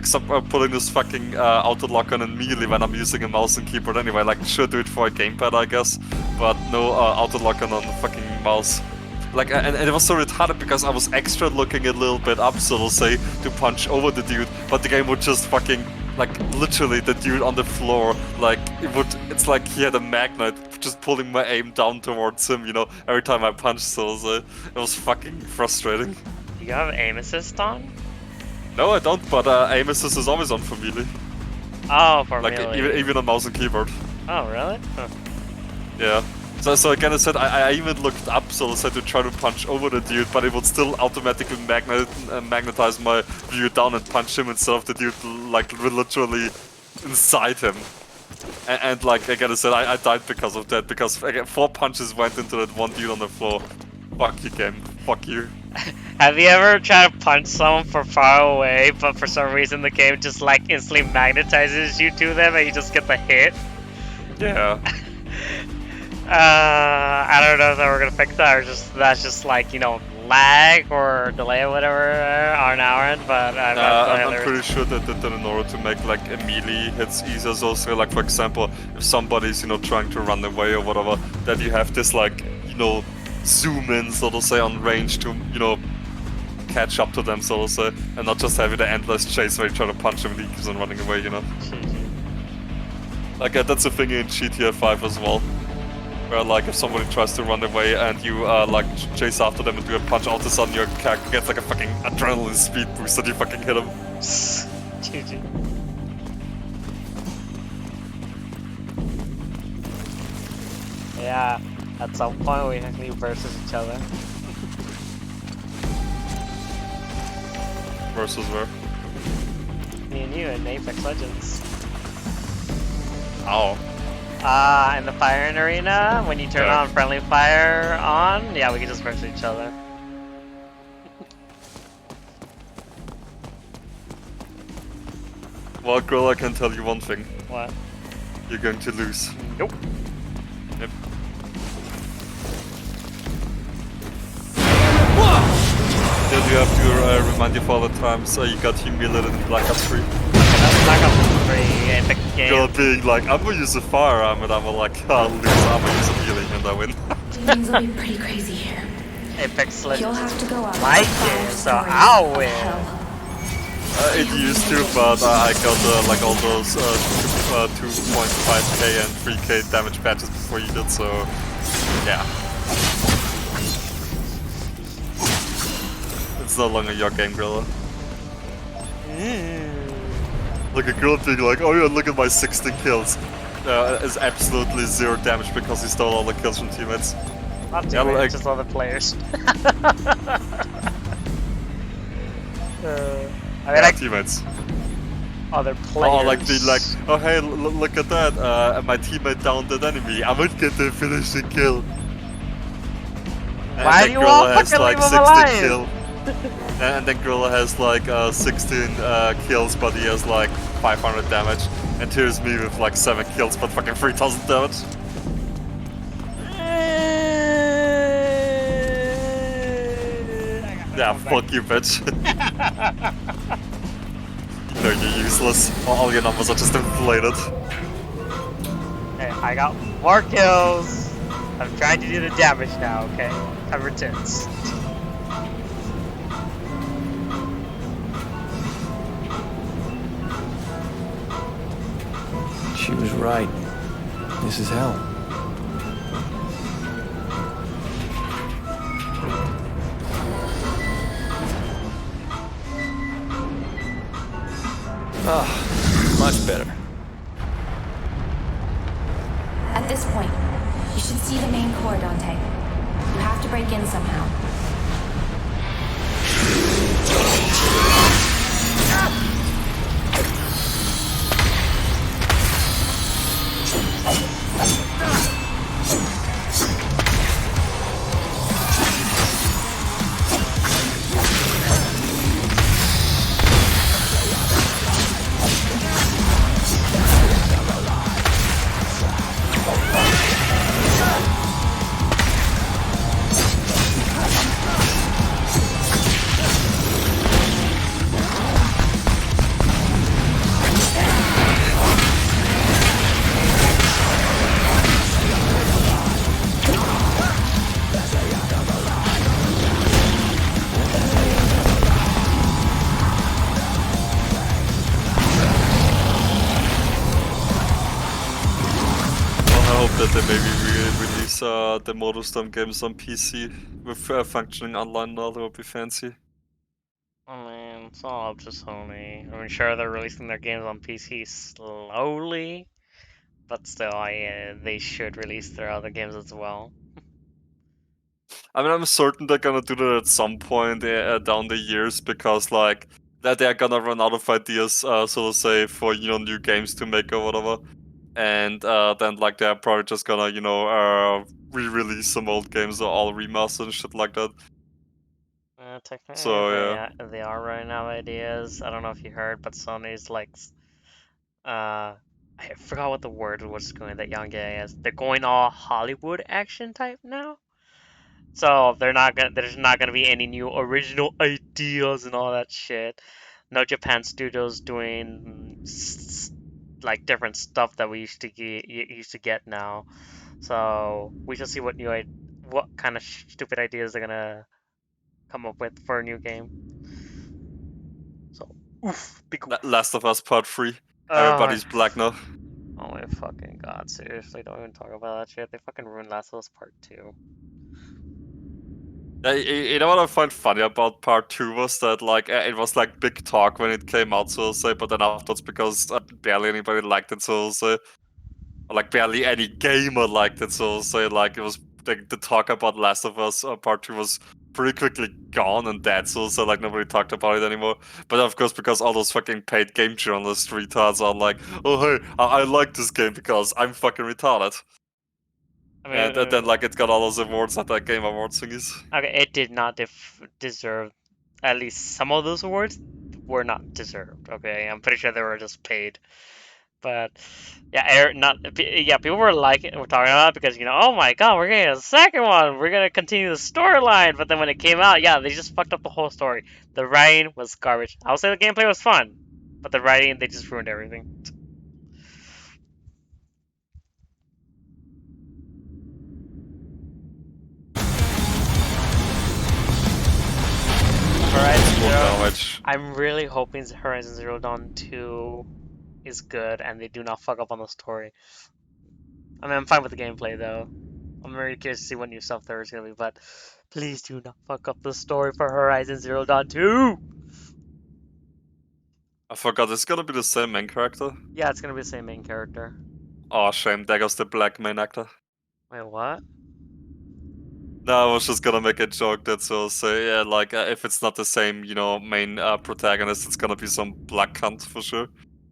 stop putting this fucking auto-lock on immediately when I'm using a mouse and keyboard anyway. Like, sure, do it for a gamepad, I guess, but no auto-lock on the fucking mouse. Like, and it was so retarded because I was extra looking a little bit up, so to say, to punch over the dude, but the game would just fucking, like, literally the dude on the floor, like, it's like he had a magnet just pulling my aim down towards him, you know, every time I punched, so to say. It was fucking frustrating. You have aim assist on? No, I don't, but aim assist is always on for melee. Oh, for like, melee. even on mouse and keyboard. Oh, really? Huh. Yeah. So again, I said I even looked up, so I said to try to punch over the dude, but it would still automatically magnetize my view down and punch him instead of the dude like literally inside him. And like again, I said I died because of that, because again 4 punches went into that one dude on the floor. Fuck you, game. Fuck you. Have you ever tried to punch someone from far away, but for some reason the game just like instantly magnetizes you to them and you just get the hit? Yeah. I don't know if we're gonna fix that or that's just like, you know, lag or delay or whatever on our end, but I'm pretty sure that in order to make like a melee hits easier, so like for example, if somebody's, you know, trying to run away or whatever, that you have this like, you know, zoom in, so to say, on range to, you know, catch up to them, so to say, and not just having the endless chase where you try to punch him and he keeps on running away, you know. Like that's a thing in GTA 5 as well. Where like if somebody tries to run away and you like chase after them and do a punch, all of a sudden your character gets like a fucking adrenaline speed boost and you fucking hit him. GG. Yeah, at some point we actually versus each other. Versus where? Me and you in Apex Legends. Oh. In the firing arena, when you turn on friendly fire on, yeah, we can just versus each other. Well, girl, I can tell you one thing. What? You're going to lose. Nope. Yep. Then you have to remind you for all the times you got humiliated in Black Ops 3. Black Ops 3 epic game. Girl being like, I'm gonna use a firearm, and I'm like, I'll lose, I'm gonna use a healing, and I win. Things will be pretty crazy here. Apex Legends. You'll have to go out. My game, so I'll win. It used to, but I got like all those 2.5k and 3k damage patches before you did, so yeah. It's no longer your game, Grilla. Like a girl being like, oh yeah, look at my 16 kills. Is absolutely 0 damage because he stole all the kills from teammates. Not teammates, like, just other players. I mean, yeah, like, teammates. other players. Oh, like being like, oh hey, look at that, my teammate downed that enemy, I would get the finishing kill. And why do you all has fucking like leave him alive? kill. And then Gorilla has like 16 kills, but he has like 500 damage. And here's me with like 7 kills, but fucking 3000 damage. Yeah, fuck you, bitch. You know you're useless. All your numbers are just inflated. Hey, I got more kills. I'm trying to do the damage now, okay? Cover tits. She was right. This is hell. Ah, much better. this point. You should see the main core, Dante. You have to break in somehow. That they maybe release the MotorStorm games on PC with functioning online now. That would be fancy. I mean, it's all up to Sony. I mean, sure, they're releasing their games on PC slowly, but still, they should release their other games as well. I mean, I'm certain they're gonna do that at some point down the years, because like that they're gonna run out of ideas, so to say, for new games to make or whatever, and then like they're probably just gonna re-release some old games or all remastered and shit like that. Technically, So they are running out of ideas. I don't know if you heard, but Sony's like, I forgot what the word was going that young guy is. They're going all Hollywood action type now. So there's not gonna be any new original ideas and all that shit. No Japan studios doing like different stuff that we used to get now. So we shall see what kind of stupid ideas they're gonna come up with for a new game. So be cool. Last of Us Part 3. Everybody's black now. Oh my fucking god! Seriously, don't even talk about that shit. They fucking ruined Last of Us Part 2. You know what I find funny about Part 2 was that like it was like big talk when it came out, so to say, but then afterwards, because barely anybody liked it, so to say, or like barely any gamer liked it, so to say, like it was like the talk about Last of Us Part 2 was pretty quickly gone and dead, so like nobody talked about it anymore. But of course, because all those fucking paid game journalists retards are like, oh hey, I like this game because I'm fucking retarded. I mean, and then like it got all those awards at that Game Awards thingies. Okay, it did not deserve. At least some of those awards were not deserved. Okay, I'm pretty sure they were just paid. But yeah, people were talking about it because oh my god, we're getting a second one. We're gonna continue the storyline. But then when it came out, yeah, they just fucked up the whole story. The writing was garbage. I would say the gameplay was fun, but the writing, they just ruined everything. I'm really hoping Horizon Zero Dawn 2 is good and they do not fuck up on the story. I mean, I'm fine with the gameplay though. I'm very curious to see what new stuff there is gonna be, but please do not fuck up the story for Horizon Zero Dawn 2! I forgot, it's gonna be the same main character? Yeah, it's gonna be the same main character. Oh, shame, there goes the black main actor. Wait, what? No, I was just gonna make a joke that so say, yeah, like, if it's not the same, main protagonist, it's gonna be some black cunt for sure.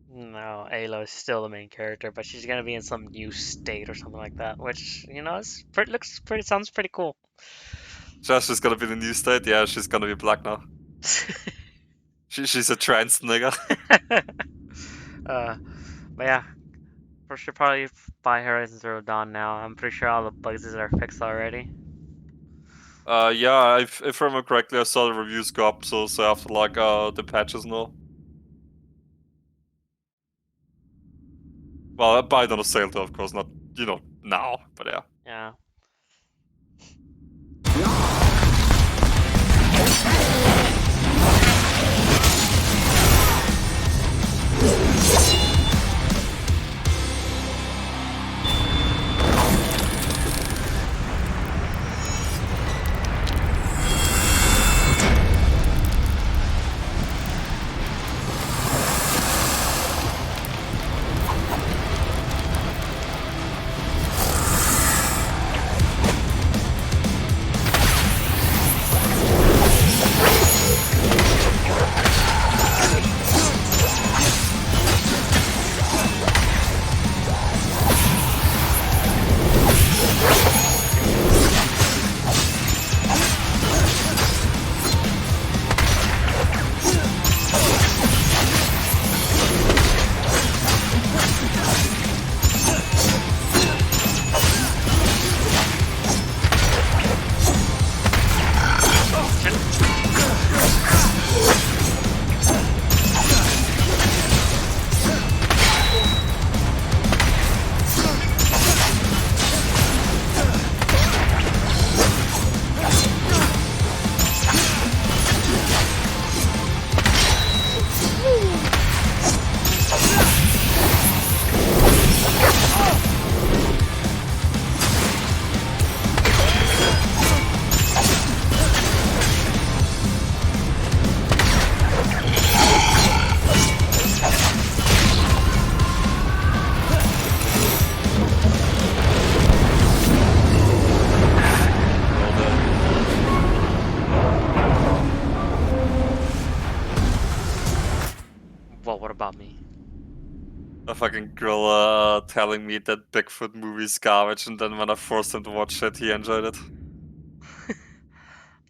No, Aloy is still the main character, but she's gonna be in some new state or something like that, which, sounds pretty cool. She's gonna be the new state? Yeah, she's gonna be black now. She's a trans nigga. But yeah, we should probably buy Horizon Zero Dawn now. I'm pretty sure all the bugs are fixed already. Yeah, if I remember correctly, I saw the reviews go up, so after like the patches and all. Well, I buy it on a sale though, of course, not now, but yeah. Yeah. A fucking gorilla telling me that Bigfoot movie's garbage, and then when I forced him to watch it, he enjoyed it.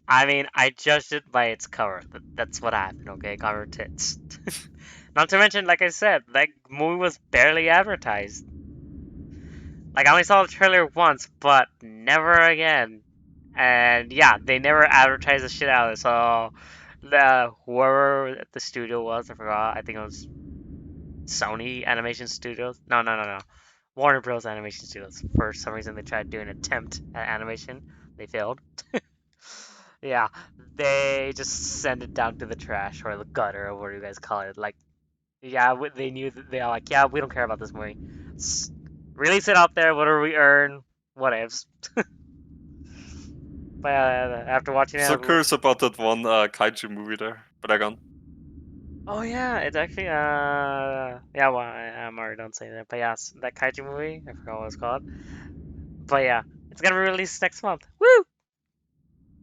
I mean, I judged it by its cover. That's what happened, okay? Cover tits. Not to mention, like I said, that movie was barely advertised. Like, I only saw the trailer once, but never again. And yeah, they never advertised the shit out of it. So, whoever the studio was, I forgot. I think it was Sony Animation Studios. No. Warner Bros. Animation Studios. For some reason, they tried doing an attempt at animation. They failed. Yeah, they just send it down to the trash or the gutter or what do you guys call it? Like, yeah, they knew that they are like, yeah, we don't care about this movie. Release it out there, whatever we earn, whatevs. But after watching it, So curious about that one kaiju movie there, Dragon. oh yeah, it's actually yeah, well, I'm already done saying that, but yeah, that kaiju movie, I forgot what it's called. But yeah, it's gonna be released next month. Woo!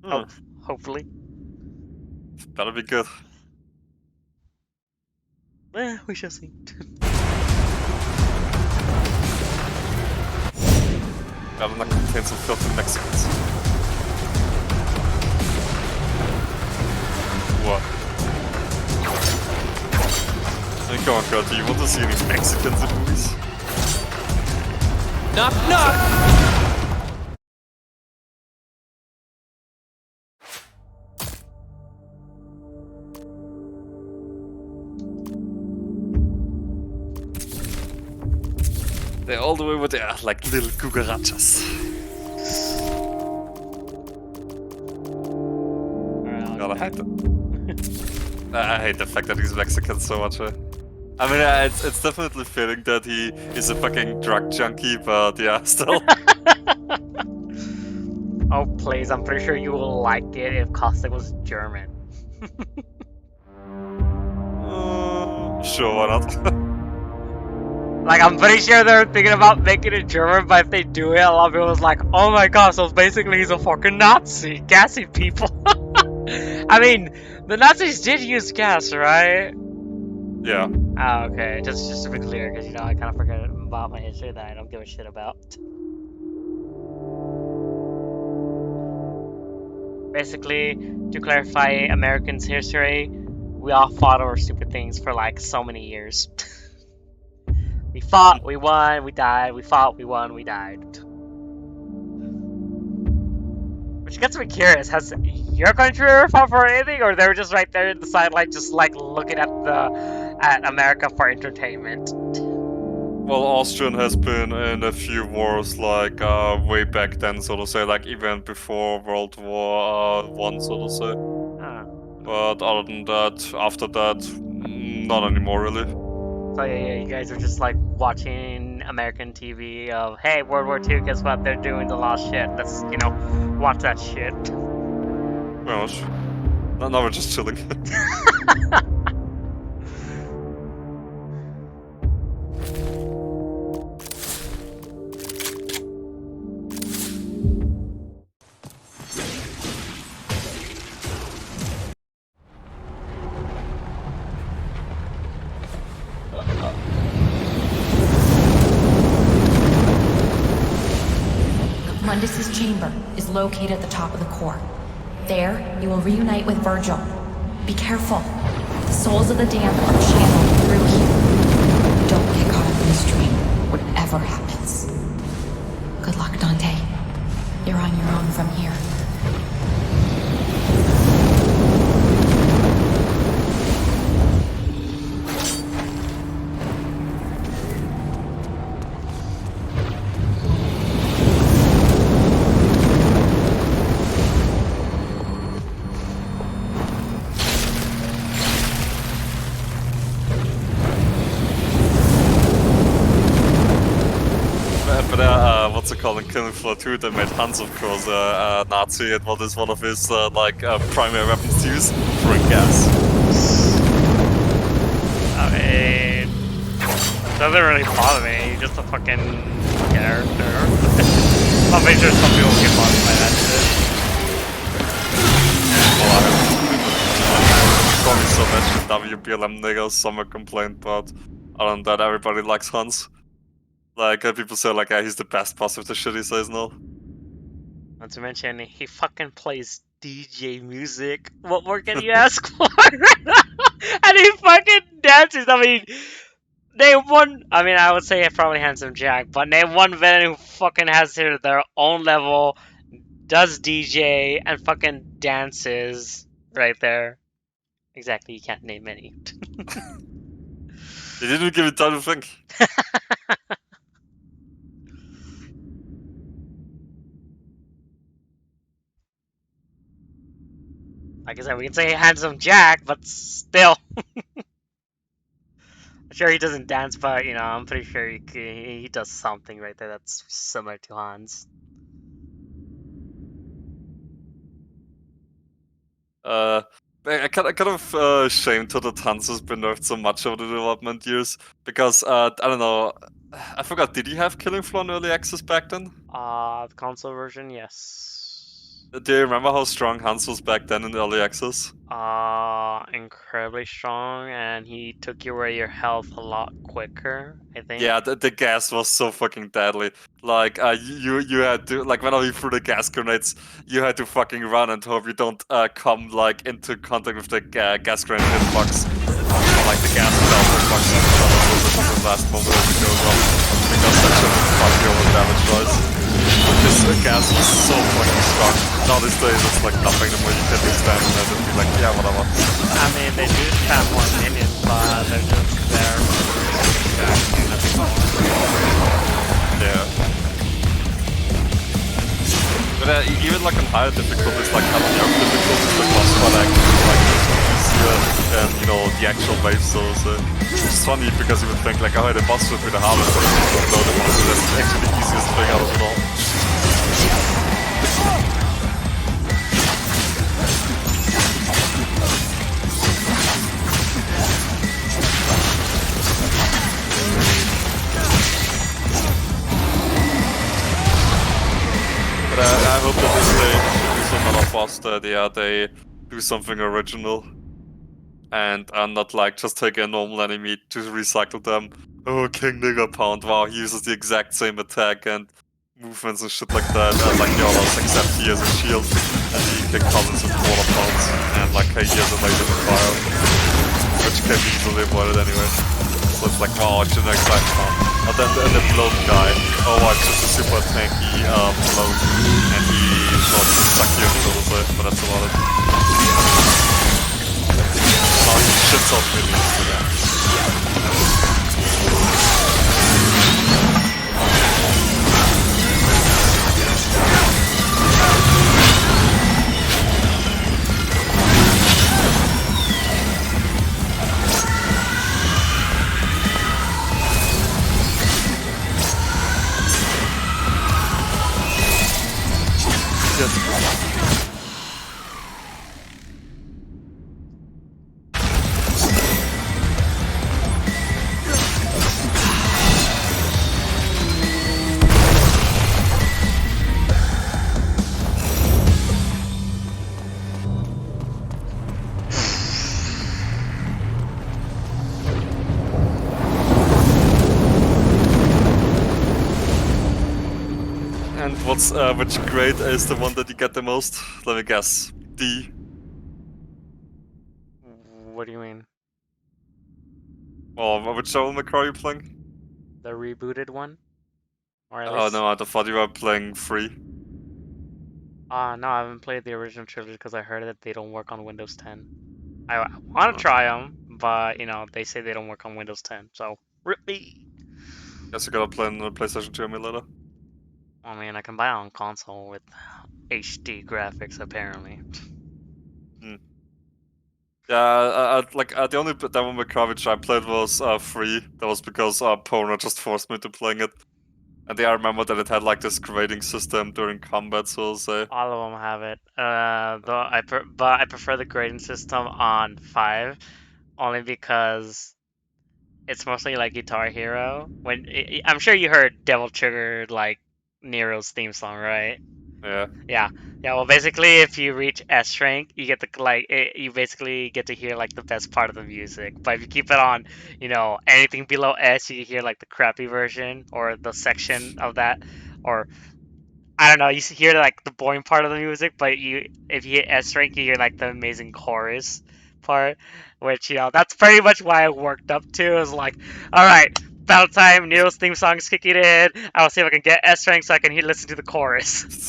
Oh, hopefully. That'll be good. We shall see. That'll not contain some filthy Mexicans. What? Hey, come on, girl, do you want to see any Mexicans in movies? Knock, knock! They're all the way over there, like little cucarachas. God, I hate them. I hate the fact that he's Mexican so much. I mean, it's definitely fitting that he is a fucking drug junkie, but yeah, still. Oh, please, I'm pretty sure you will like it if Caustic was German. Sure, why not? Like, I'm pretty sure they're thinking about making it German, but if they do it, a lot of people was like, oh my god, so basically he's a fucking Nazi, gassing people. I mean, the Nazis did use gas, right? Yeah. Oh, okay, just to be clear, because, you know, I kind of forget about my history that I don't give a shit about. Basically, to clarify Americans' history, we all fought over stupid things for, like, so many years. We fought, we won, we died, we fought, we won, we died. Which gets me curious, has your country ever fought for anything, or they were just right there at the sideline just like looking at America for entertainment? Well, Austrian has been in a few wars, like, way back then, so to say, like, even before World War One, so to say. But other than that, after that, not anymore, really. So yeah, you guys are just like watching American TV of, hey, World War II, guess what? They're doing the lost shit. Let's, you know, watch that shit. Very much. Now we're just chilling. Mundus's chamber is located at the top of the core. There, you will reunite with Virgil. Be careful. The souls of the damned are channeled through here. Don't get caught up in the stream, whatever happens. Good luck, Dante. You're on your own from here. What's it called in Killing Floor 2? They made Hans, of course, a Nazi, and what is one of his primary weapons to use? Throwing gas. I mean, doesn't really bother me. He's just a fucking character. I'm pretty sure some people get bothered by that shit. Well, I call me so much WBLM niggas, some complaint, but Other than that, everybody likes Hans. Like, people say, like, he's the best boss with the shit he says no. Not to mention, he fucking plays DJ music. What more can you ask for? And he fucking dances. I mean, name one. I mean, I would say probably Handsome Jack, but name one villain who fucking has their own level, does DJ, and fucking dances right there. Exactly, you can't name any. He didn't give me time to think. Like I said, we can say Handsome Jack, but still. I'm sure he doesn't dance, but you know, I'm pretty sure he does something right there that's similar to Hans. I kind of ashamed that Hans has been nerfed so much over the development years because I don't know. I forgot. Did you have Killing Floor in early access back then? The console version, yes. Do you remember how strong Hans was back then in early access? Incredibly strong, and he took away your health a lot quicker, I think. Yeah, the gas was so fucking deadly. Like, you had to, like, whenever you threw the gas grenades, you had to fucking run and hope you don't come, like, into contact with the gas grenade hitbox. Or, like, the gas belt hitbox. That was the last moment as it goes on. Because that shit would fuck you over damage-wise. This gas was so fucking strong. Now these days it's like nothing, the more you can extend and then be like, yeah, whatever. I mean, they do have more minions, but they're just there. Yeah. But even like on higher difficulties, like having your difficulties, the boss fight actually like easier than, you know, the actual wave souls. It's funny because you would think like, oh, the boss would be the hardest, but no, the boss is actually the easiest thing out of it all. But I hope that if they introduce another boss that they do something original and not like just take a normal enemy to recycle them. Oh, King Nigger Pound, wow, he uses the exact same attack and movements and shit like that as like the others, except he has a shield and he can cousins with water pounds and like he has a laser fire, which can be easily avoided anyway. So it's like, wow, it's an exact pound. And then the bloat guy, oh, it's just a super tanky bloat, and he will just suck you into the side, but that's about it. Oh, he shits off millions to that. And which grade is the one that you get the most? Let me guess. D. What do you mean? Or which Devil May Cry are you playing? The rebooted one? Or at Oh least... no, I thought you were playing 3. no, I haven't played the original trilogy because I heard that they don't work on Windows 10. I want to try them, but, you know, they say they don't work on Windows 10, so... Rip me! Guess you gotta play on the PlayStation 2 emulator. I mean, I can buy it on console with HD graphics, apparently. Yeah, the only Devil May Cry which I played was 3. That was because Pona just forced me to playing it. And I remember that it had like this grading system during combat, so I'll say. All of them have it. But I prefer the grading system on 5, only because it's mostly like Guitar Hero. I'm sure you heard Devil Trigger, like Nero's theme song, right? Yeah. Yeah, yeah. Well, basically, if you reach S rank, you get you basically get to hear like the best part of the music. But if you keep it on, anything below S, you hear like the crappy version or the section of that, or I don't know. You hear like the boring part of the music, but if you hit S rank, you hear like the amazing chorus part, which that's pretty much why I worked up to. Is like, all right, battle time. Nero's theme song is kicking in. I'll see if I can get S rank so I can listen to the chorus.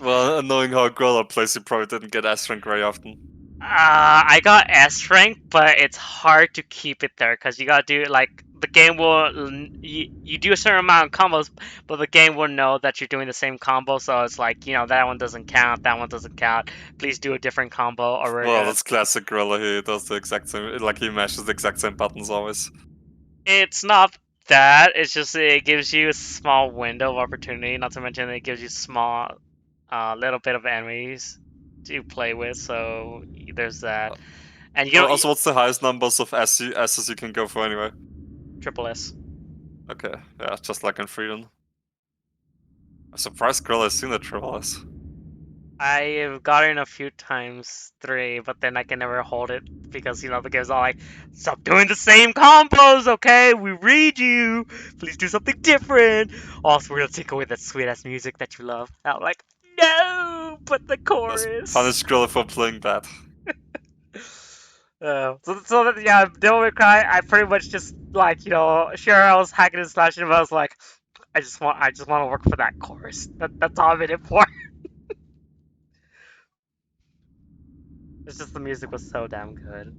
Well, knowing how Grilla plays, you probably didn't get S rank very often. I got S rank, but it's hard to keep it there because you gotta do like the game will you do a certain amount of combos, but the game will know that you're doing the same combo, so it's like that one doesn't count, that one doesn't count. Please do a different combo, or we're Well, gonna. that's classic Grilla. He does the exact same, like he mashes the exact same buttons always. It's not that. It's just it gives you a small window of opportunity. Not to mention it gives you small, little bit of enemies to play with. So there's that, and Also, what's the highest numbers of S's you can go for anyway? triple S. Okay, yeah, just like in Freedom. I'm surprised Grilla has seen the triple S. I've gotten a few times 3, but then I can never hold it because the game's all like, "Stop doing the same combos, okay? We read you. Please do something different. Also, we're gonna take away that sweet ass music that you love." I'm like, "No, but the Just chorus." punish Grilla for playing that. Yeah, Devil May Cry. I pretty much just like sure I was hacking and slashing, but I was like, I just want to work for that chorus. That's all I'm in it for. It's just the music was so damn good.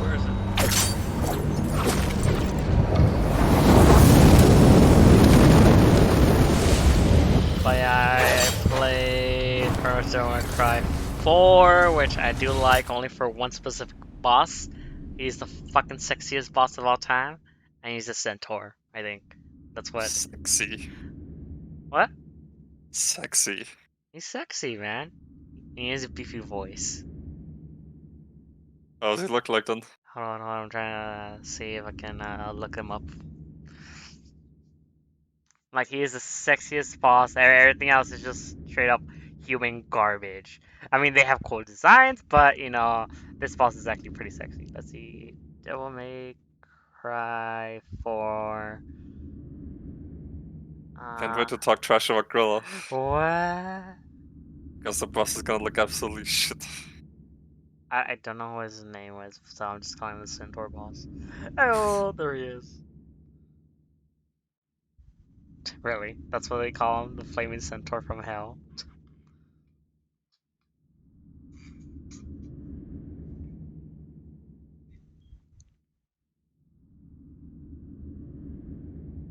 Where is it? But yeah, I played pretty much Devil May Cry 4, which I do like only for one specific boss. He's the fucking sexiest boss of all time, and he's a centaur, I think. That's what. Sexy. What? Sexy. He's sexy, man. He has a beefy voice. How does he look like then? Hold on, I'm trying to see if I can look him up. Like, he is the sexiest boss. Everything else is just straight up human garbage. I mean, they have cool designs, but this boss is actually pretty sexy. Let's see. Devil May Cry 4. Can't wait to talk trash about Grilla. What? Because the boss is gonna look absolutely shit. I don't know what his name was, so I'm just calling him the Centaur boss. Oh, there he is. Really? That's what they call him? The Flaming Centaur from Hell?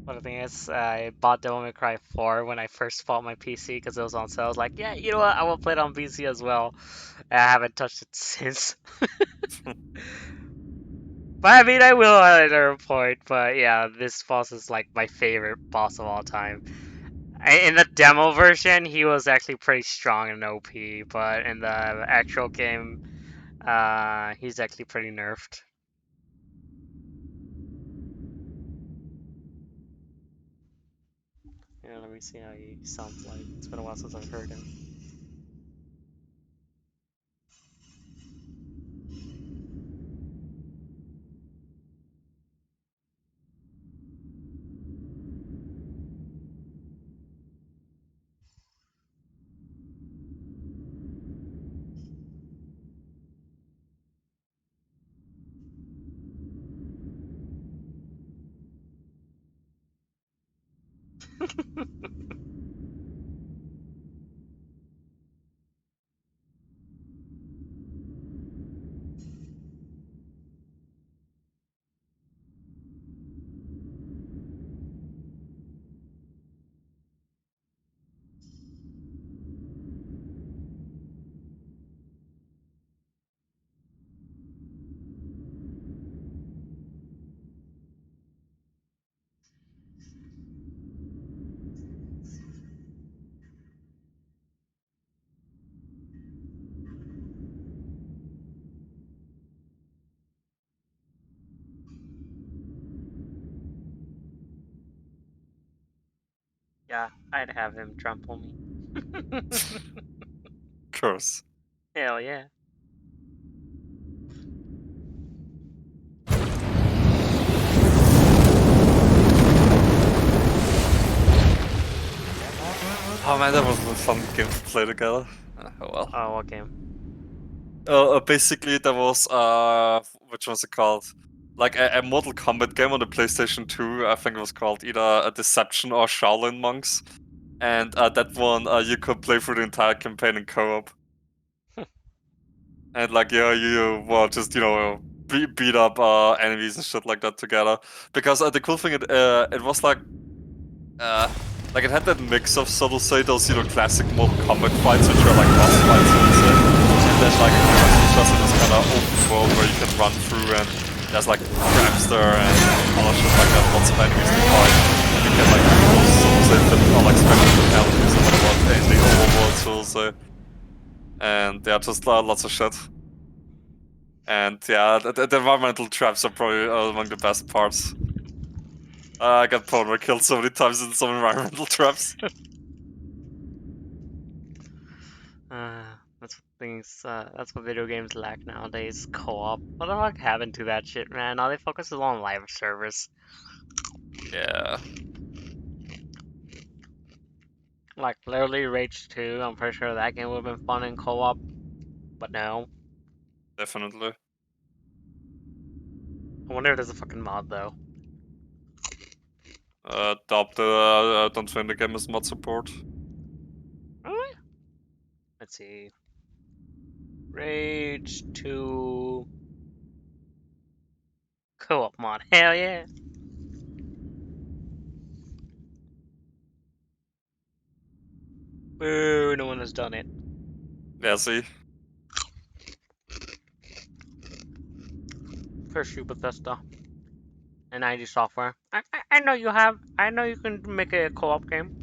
But the thing is, I bought Devil May Cry 4 when I first bought my PC because it was on sale. I was like, yeah, you know what? I will play it on PC as well. And I haven't touched it since. But I mean, I will at a later point. But yeah, this boss is like my favorite boss of all time. In the demo version, he was actually pretty strong and OP, but in the actual game, he's actually pretty nerfed. Yeah, let me see how he sounds like. It's been a while since I've heard him. Yeah, I'd have him trample me. Of course. Hell yeah. Oh man, that was a fun game to play together. Oh well. Oh, what game? Basically, there was which was it called? Like a Mortal Kombat game on the PlayStation 2. I think it was called either a Deception or Shaolin Monks, and that one you could play through the entire campaign in co-op. And like you well just beat up enemies and shit like that together. Because the cool thing it was like it had that mix of, so to say, those classic Mortal Kombat fights, which are like boss fights, so to say. And then like just in this kind of open world where you can run through, and there's like Grabster and all that shit like that, lots of enemies to fight. And you can like do those, so to say, or like special fatalities and whatnot in the overworld, so to say. And yeah, just lots of shit. And yeah, the environmental traps are probably among the best parts. I got Power killed so many times in some environmental traps. That's what things. That's what video games lack nowadays. Co-op. What the fuck happened to that shit, man? Now they focus on live service. Yeah. Like literally Rage 2. I'm pretty sure that game would have been fun in co-op, but no. Definitely. I wonder if there's a fucking mod though. Doubt I don't think the game has mod support. Really? Let's see. Rage 2 co-op mod. Hell yeah. Boo, no one has done it. Yeah, see? Curse you, Bethesda. And ID Software. I know you have. I know you can make a co-op game.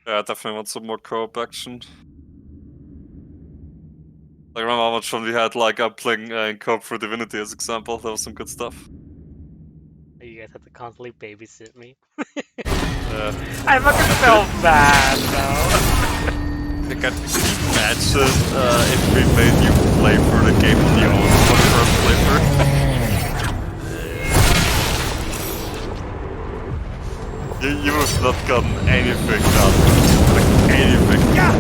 Yeah, I definitely want some more co-op action. Like, remember how much fun we had, like, playing in co-op for Divinity as example? That was some good stuff. You guys have to constantly babysit me. Yeah. I fucking felt bad, though. I can imagine if we made you play for the game on your own for the first playthrough. You would have not gotten anything done. Like, anything. Yeah!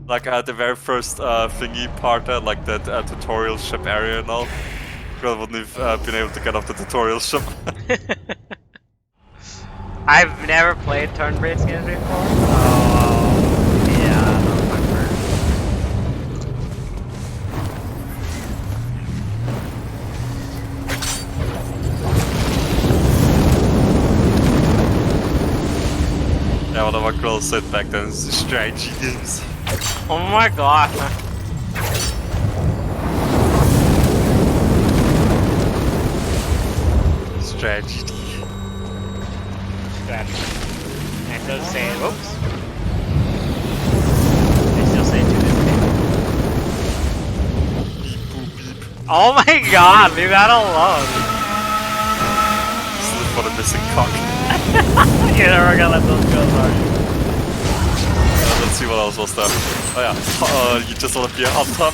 Like the very first thingy part, like that tutorial ship area and all. I wouldn't have been able to get off the tutorial ship. I've never played turn-based games before. Oh, yeah, that was my first. Yeah, what our girls said back then is strategy games. Oh my god. Strategy. Strategy. And they'll say, whoops. They still say it to this day. Beep boop beep. Oh my god, leave that alone. Just look for the missing cock. You're never gonna let those go, are you? Let's see what else was there. Oh yeah, you just wanna be on top.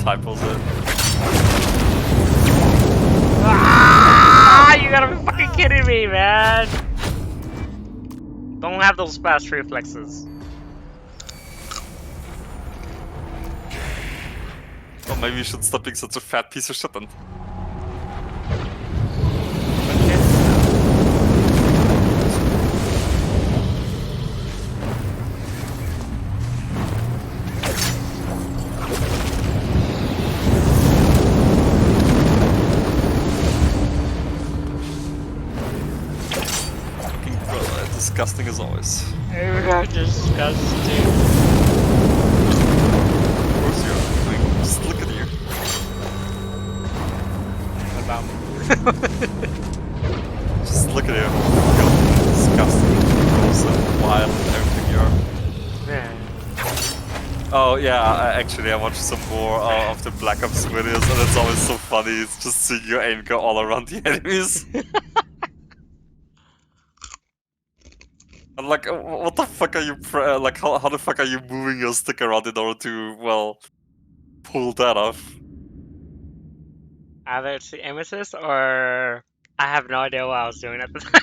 Typos it. Ah, you gotta be fucking kidding me, man. Don't have those fast reflexes. Well, maybe you should stop being such a fat piece of shit then. Disgusting as always. Disgusting. Of course you are. I mean, just look at you. What about me? Just look at you. You're disgusting, gross, and wild, and everything you are. Yeah. Oh yeah, actually I watched some more of the Black Ops videos, and it's always so funny. It's just seeing your aim go all around the enemies. And like, what the fuck are you like? How the fuck are you moving your stick around in order to, well, pull that off? Either it's the aim assist or I have no idea what I was doing at the time.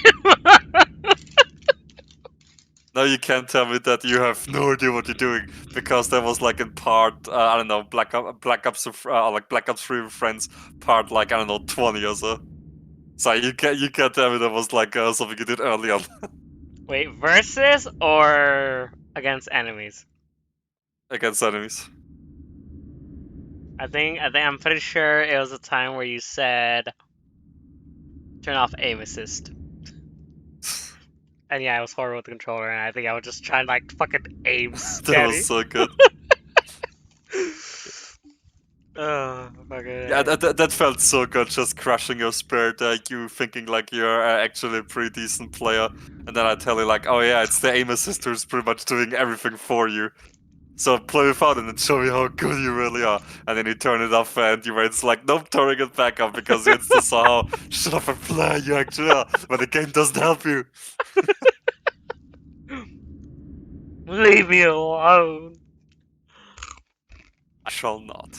No, you can't tell me that you have no idea what you're doing, because there was like in part, I don't know, Black Ops, like Black Ops 3 with Friends, part like, I don't know, 20 or so. So you can't tell me that was like something you did early on. Wait, versus or against enemies? Against enemies. I think I'm pretty sure it was a time where you said turn off aim assist. And yeah, I was horrible with the controller, and I think I was just trying to like fucking aim That steady. was so good. Oh, fucking. Yeah, that felt so good, just crushing your spirit, you thinking like you're actually a pretty decent player, and then I tell you like, oh yeah, it's the aim assist who's pretty much doing everything for you. So play without it and show me how good you really are. And then you turn it off and it's like, nope, turning it back up because you instantly saw how shut up a player you actually are, but the game doesn't help you. Leave me alone. I shall not.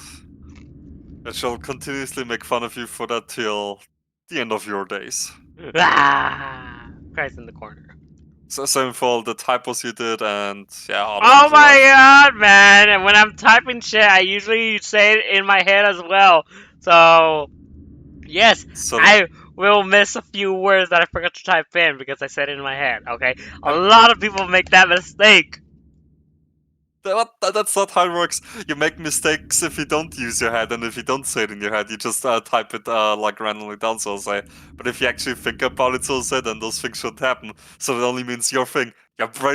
I shall continuously make fun of you for that till the end of your days. Ah, Christ in the corner. So same for all the typos you did and yeah. All the Oh things my around. god, man! And when I'm typing shit, I usually say it in my head as well. So, yes, So I will miss a few words that I forgot to type in because I said it in my head. Okay, a lot of people make that mistake. that's not how it works. You make mistakes if you don't use your head, and if you don't say it in your head, you just type it like randomly down, so to say. But if you actually think about it, so to say, then those things should happen. So it only means your brain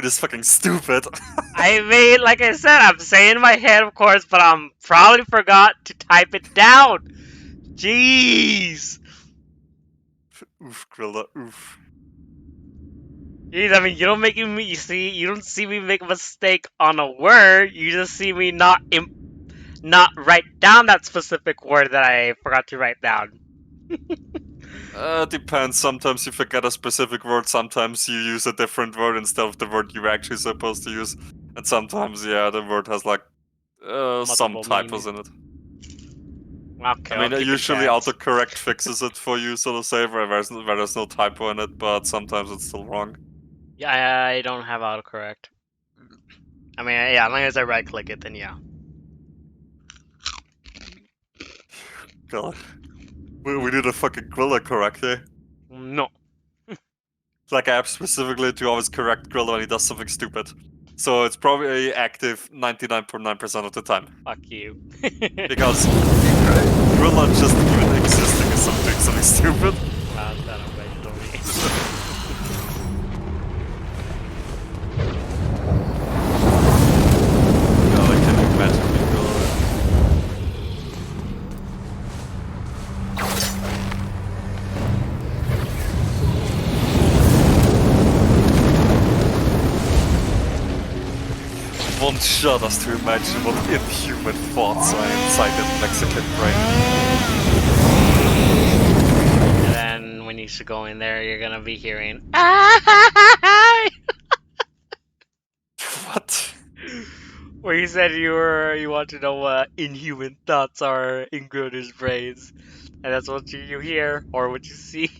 is fucking stupid. I mean, like I said, I'm saying in my head, of course, but I'm probably forgot to type it down. Jeez. Oof, Grilla, oof. Jeez, I mean, you don't see me make a mistake on a word. You just see me not write down that specific word that I forgot to write down. Depends. Sometimes you forget a specific word, sometimes you use a different word instead of the word you were actually supposed to use. And sometimes, yeah, the word has like some Multiple typos in it. Okay, I mean, usually autocorrect fixes it for you, so to say, where there's no typo in it, but sometimes it's still wrong. Yeah, I don't have autocorrect. I mean, yeah, as long as I right click it, then yeah. God. We need a fucking Grilla correct, eh? No. Like, I have specifically to always correct Grilla when he does something stupid. So it's probably active 99.9% of the time. Fuck you. Because Grilla just even existing is something stupid. God, I can't imagine being Grilla. Won't shut us to imagine what inhuman thoughts are inside that Mexican brain. And then when you should go in there, you're gonna be hearing. What? Where you said you want to know what inhuman thoughts are in Groner's brains, and that's what you hear or what you see.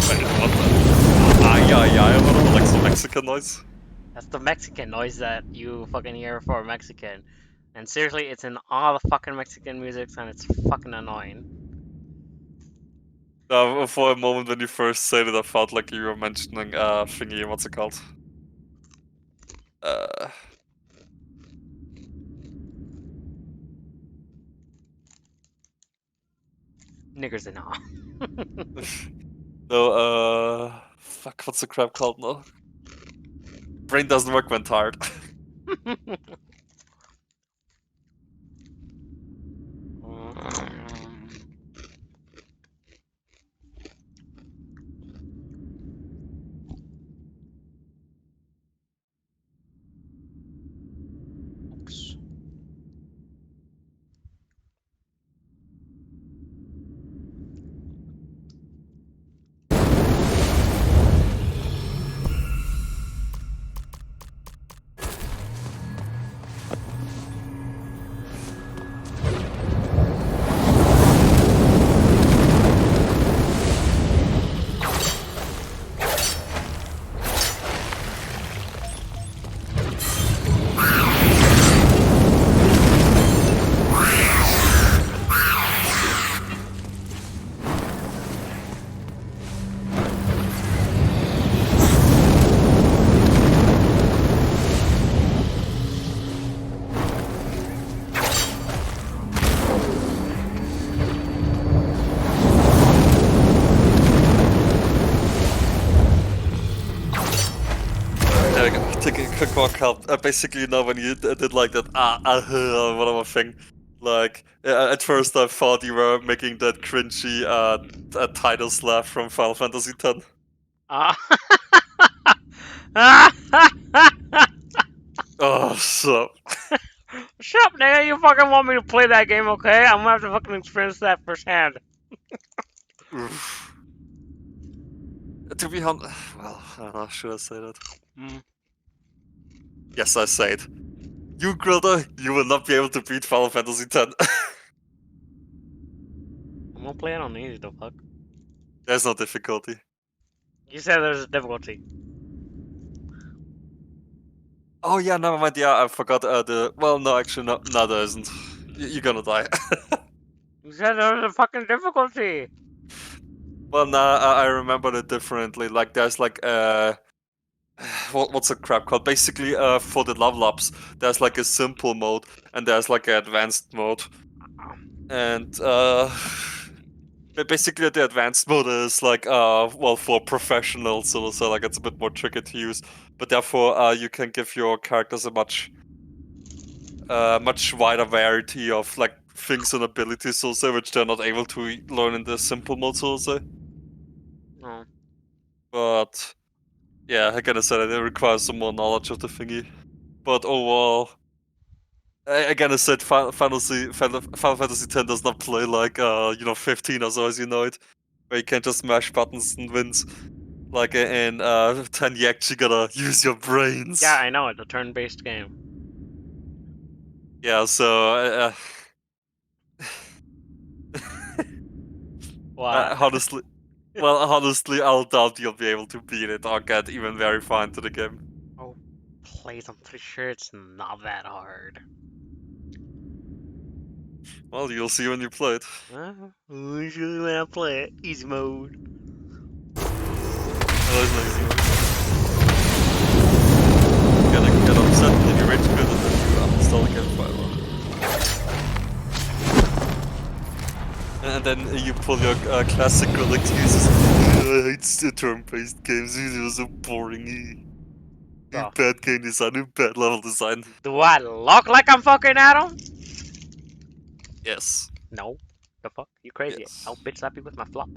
Wait, what the? What like some Mexican noise? That's the Mexican noise that you fucking hear for Mexican. And seriously, it's in all the fucking Mexican music, and it's fucking annoying. For a moment when you first said it, I felt like you were mentioning thingy, what's it called? Niggers and all. No, fuck, what's the crap called now? Brain doesn't work when tired. Oops. Taking a quick walk helped. Basically, when you did like that whatever thing, like at first I thought you were making that cringy Tidus laugh from Final Fantasy X. Oh, so. Shut up, nigga. You fucking want me to play that game, okay? I'm gonna have to fucking experience that firsthand. To be honest, well, I don't know, should I say that? Mm. Yes, I say it. You, Grilda, you will not be able to beat Final Fantasy X. I'm gonna play it on easy, the fuck. There's no difficulty. You said there's a difficulty. Oh yeah, never mind. Yeah, I forgot the. Well, no, actually, no, there isn't. You're gonna die. You said there was a fucking difficulty. Well, nah, I remembered it differently. Like, there's like what's the crap called? Basically, for the level ups, there's like a simple mode and there's like an advanced mode. And basically the advanced mode is like well, for professionals, so like it's a bit more tricky to use. But therefore, you can give your characters a much wider variety of like things and abilities, so say, which they're not able to learn in the simple mode, so say. No. But yeah, like I said, it requires some more knowledge of the thingy. But overall, again, I said Final Fantasy X does not play like 15 or so as you know it, where you can't just mash buttons and wins. Like in 10, you actually gotta use your brains. Yeah, I know, it's a turn-based game. Yeah, so What? honestly, I'll doubt you'll be able to beat it or get even very far into the game. Oh, please, I'm pretty sure it's not that hard. Well, you'll see when you play it. Usually when I play it, easy mode. Well, it's not easy mode. You gotta get upset and then you rage quit and then you uninstall the game forever. And then you pull your classical excuses. I hate the turn-based games, these are so boring. Oh. Bad game design, bad level design. Do I look like I'm fucking Adam? Yes. No. The fuck? You crazy? Yes. I'll bitch slap you with my flop.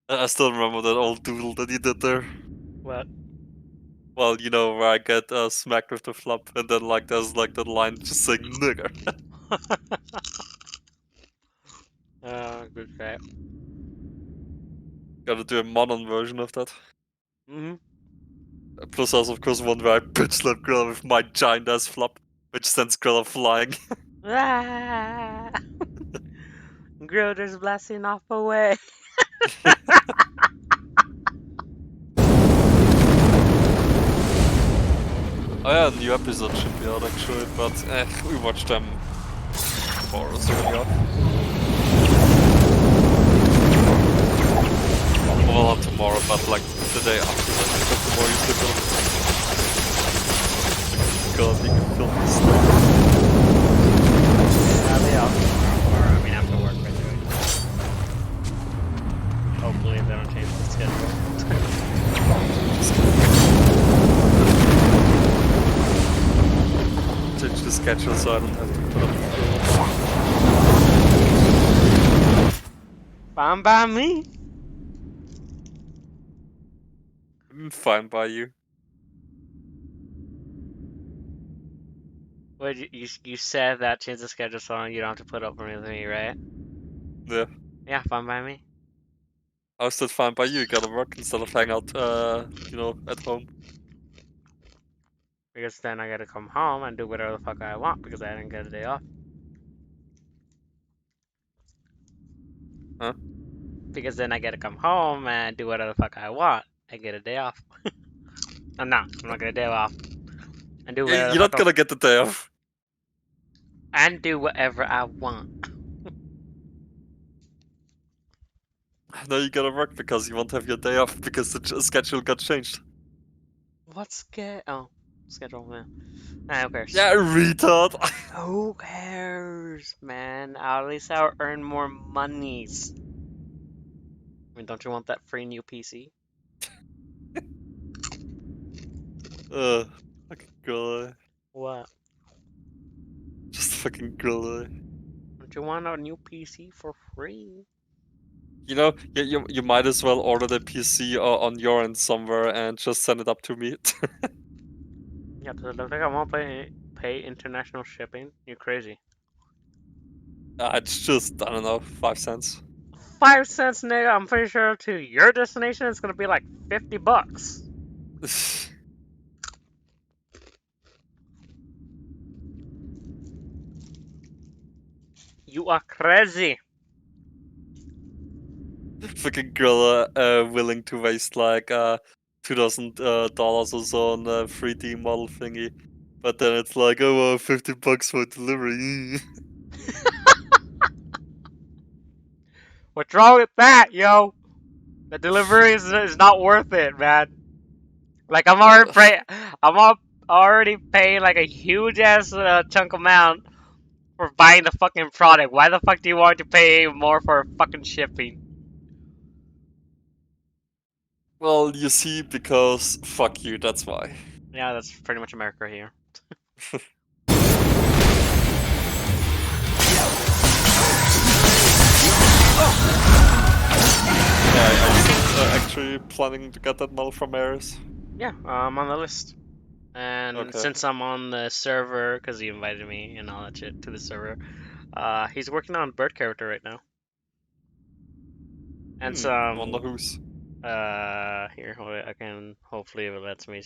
I still remember that old doodle that you did there. What? Well, you know, where I get smacked with the flop, and then like there's like that line just saying nigger. Good crap. Gotta do a modern version of that. Mm-hmm. Plus also, of course, one where I bitch slap Grilla with my giant ass flop, which sends Grilla flying. Ah! Grilder's blasting off away. Oh yeah, a new episode should be out actually, but we watched them tomorrow, so yeah. Well, not tomorrow, but like the day after that, because tomorrow you still God, you can film this stuff. Yeah, they are tomorrow, or I mean after work, basically. schedule. Change the schedule so I don't have to put up the Fine by me. I'm fine by you. What you said that change the schedule so you don't have to put up with me, right? Yeah. Yeah, fine by me. How's that fine by you? You gotta work instead of hang out, you know, at home. Because then I gotta come home and do whatever the fuck I want because I didn't get a day off. Huh? Because then I gotta come home and do whatever the fuck I want. I get a day off. I'm not gonna day off. And do whatever You're the not fuck gonna get the day off. and do whatever I want. No, you gotta work because you won't have your day off because the schedule got changed. Schedule, man. Who cares? Yeah, retard. Who cares, man? At least I'll earn more monies. I mean, don't you want that free new PC? Fucking guy. What? Just fucking guy. Don't you want a new PC for free? You know, you might as well order the PC on your end somewhere and just send it up to me. Yeah, does it look like I won't pay international shipping? You're crazy. It's just, I don't know, 5 cents. 5 cents, nigga. I'm pretty sure to your destination it's gonna be like $50. You are crazy. Fucking girl willing to waste like $2,000 or so on a 3D model thingy. But then it's like, oh, well, $50 for delivery. What's wrong with that, yo? The delivery is not worth it, man. Like I'm already paying like a huge ass chunk amount for buying the fucking product. Why the fuck do you want to pay more for fucking shipping? Well, you see, because fuck you, that's why. Yeah, that's pretty much America here. Yeah, are you still actually planning to get that model from Ares? Yeah, I'm on the list. And Okay. since I'm on the server, because he invited me and all that shit to the server, he's working on bird character right now. And I wonder who's. here, hold it, I can, hopefully if it lets me,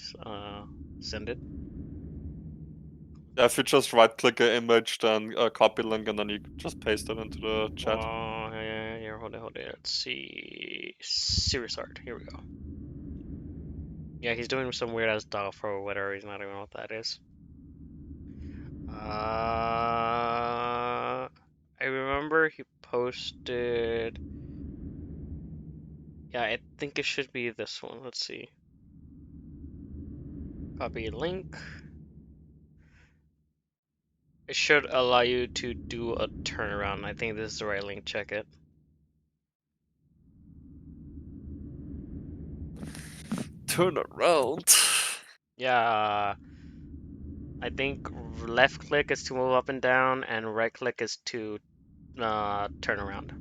send it. Yeah, if you just right click an image, then copy link, and then you just paste it into the chat. Oh, yeah, here, hold it, let's see. Serious art, here we go. Yeah, he's doing some weird ass dog for whatever reason, I don't know what that is. I remember he posted. Yeah, I think it should be this one. Let's see. Copy link. It should allow you to do a turnaround. I think this is the right link. Check it. Turn around. Yeah. I think left click is to move up and down, and right click is to turn around.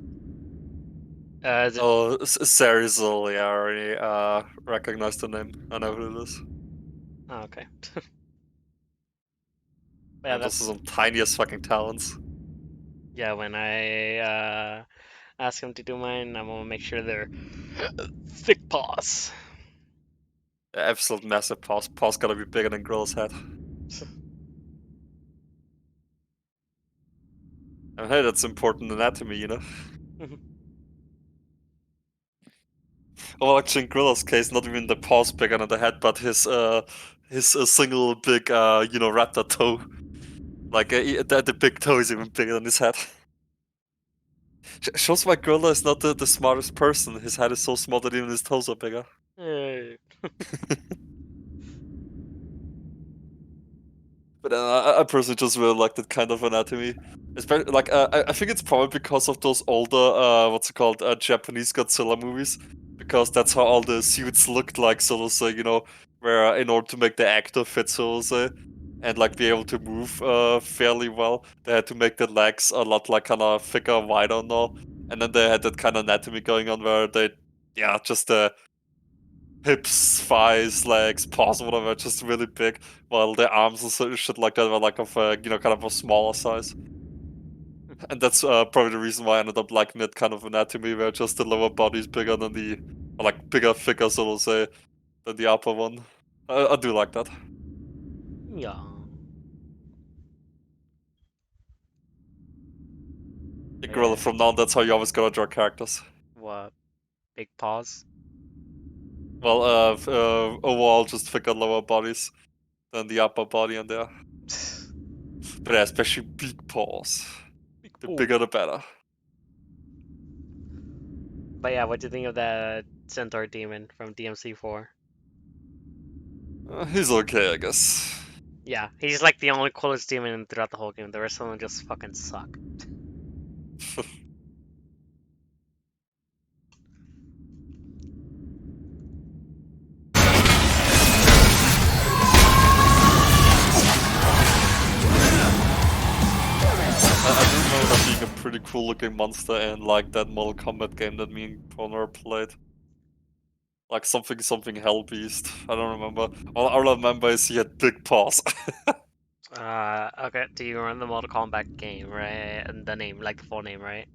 Oh, Sarizal, yeah, I already recognize the name. I know who it is. Oh, okay. Yeah, and those are some tiniest fucking talents. Yeah, when I ask him to do mine, I'm gonna make sure they're thick paws. Yeah, absolute massive paws. Paws gotta be bigger than Grill's head. And hey, that's important anatomy, you know? Well, actually, in Gorilla's case, not even the paws bigger than the head, but his single big, you know, raptor toe. Like, the big toe is even bigger than his head. Shows why Gorilla is not the smartest person. His head is so small that even his toes are bigger. Hey. But I personally just really like that kind of anatomy. Especially, like, I think it's probably because of those older, what's it called, Japanese Godzilla movies. because that's how all the suits looked like, so to say, you know, where in order to make the actor fit, so to say, and like be able to move fairly well, they had to make the legs a lot like kind of thicker, wider and all, and then they had that kind of anatomy going on where they, yeah, just the hips, thighs, legs, paws, whatever, just really big, while the arms and shit like that were like of a, you know, kind of a smaller size. And that's probably the reason why I ended up liking that kind of anatomy, where just the lower body is bigger than the, or like bigger, thicker, so to say, than the upper one. I do like that. Yeah. I think really from now on, that's how you always gotta draw characters. What? Big paws? Well, overall, just thicker lower bodies than the upper body in there. But yeah, especially big paws. The bigger the better. But yeah, what do you think of that Centaur demon from DMC4? He's okay, I guess. Yeah, he's like the only coolest demon throughout the whole game. The rest of them just fucking suck. I do remember that being a pretty cool looking monster in like that Mortal Kombat game that me and Connor played. Like something Hell Beast. I don't remember. All I remember is he had big paws. Okay, do you remember the Mortal Kombat game, right? And the name, like the full name, right?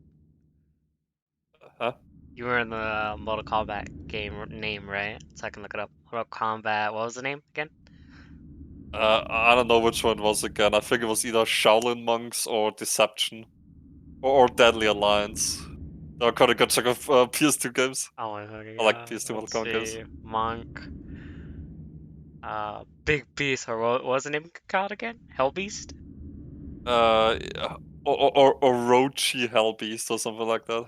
Huh? You were in the Mortal Kombat game name, right? So I can look it up. Mortal Kombat, what was the name again? I don't know which one it was again. I think it was either Shaolin Monks or Deception. Or Deadly Alliance. They're kind of good check of PS2 games. Oh, okay, I like yeah. PS2 Mortal Let's Kombat games. see. Monk. Big Beast, or what was the name called again? Hellbeast? Yeah. Or Orochi Hellbeast or something like that.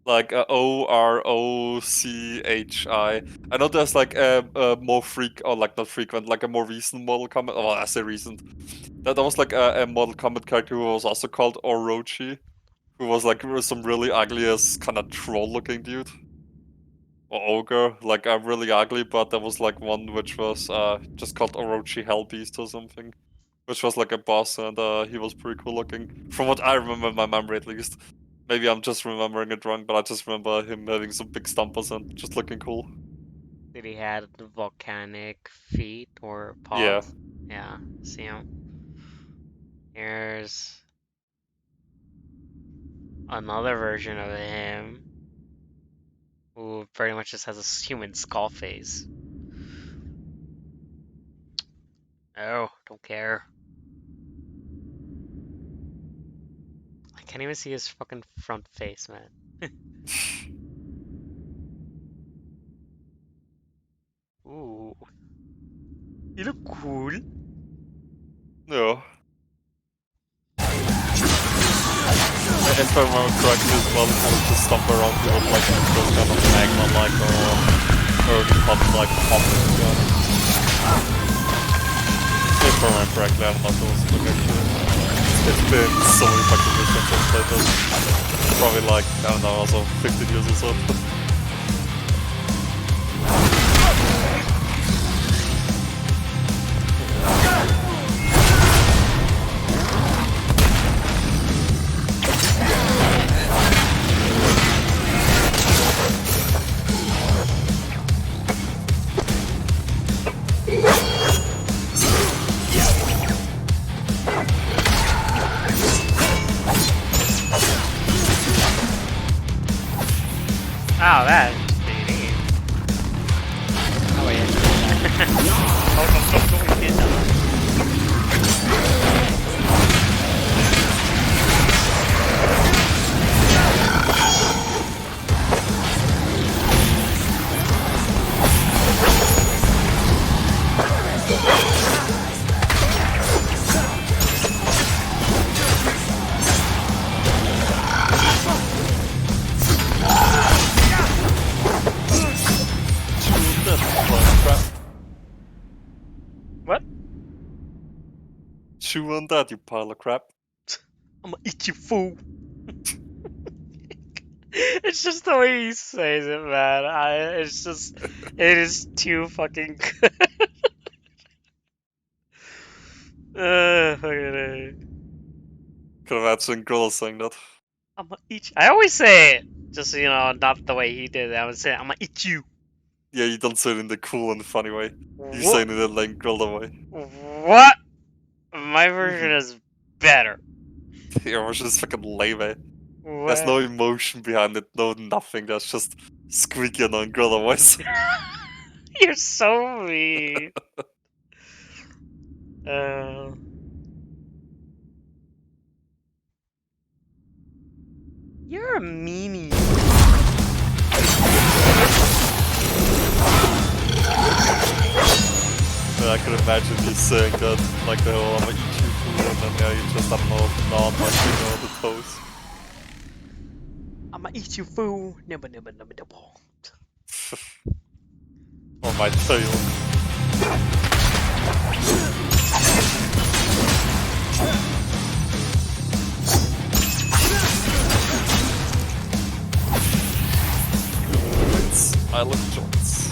Like Orochi. I know there's like a more or like not frequent, like a more recent Mortal Kombat. Well, I say recent. That was like a Mortal Kombat character who was also called Orochi, who was like some really ugly as kind of troll looking dude. Or ogre, like really ugly, but there was like one which was just called Orochi Hellbeast or something, which was like a boss, and he was pretty cool looking, from what I remember in my memory at least. Maybe I'm just remembering it wrong, but I just remember him having some big stumpers and just looking cool. Did he had volcanic feet or paws? Yeah. Yeah, see him. Here's another version of him who pretty much just has a human skull face. Oh, don't care. I can't even see his fucking front face, man. Ooh. You look cool. Yeah. If I remember correctly as well, he kind of just stomp around with like those kind of magma-like or pop-like pops. If I remember correctly, I don't know if it was like actually. It's been so many fucking years since I've played this. Probably like, I don't know, also 15 years or so. Oh, that. Oh, wait. Oh, don't get that. What? Chew on that, you pile of crap. I'm gonna eat you, fool. It's just the way he says it, man. It's just, it is too fucking good. Fucking A. Can imagine Grilla saying that. I'ma eat you. I always say it, just not the way he did it. I would say, I'ma eat you. Yeah, you don't say it in the cool and funny way. You What? say it in the like Grilla way. What? My version is better. Your version is fucking lame, eh? There's no emotion behind it, no nothing. There's just squeaky annoying Grilla voice. You're so mean. You're a meanie. I can imagine you saying that, like the whole I'ma eat you fool, and then yeah, you just, I don't know, nod my finger on the toes. I'ma eat you, fool. Nibba, nibba, nibba, nibba. On my tail. I love joints.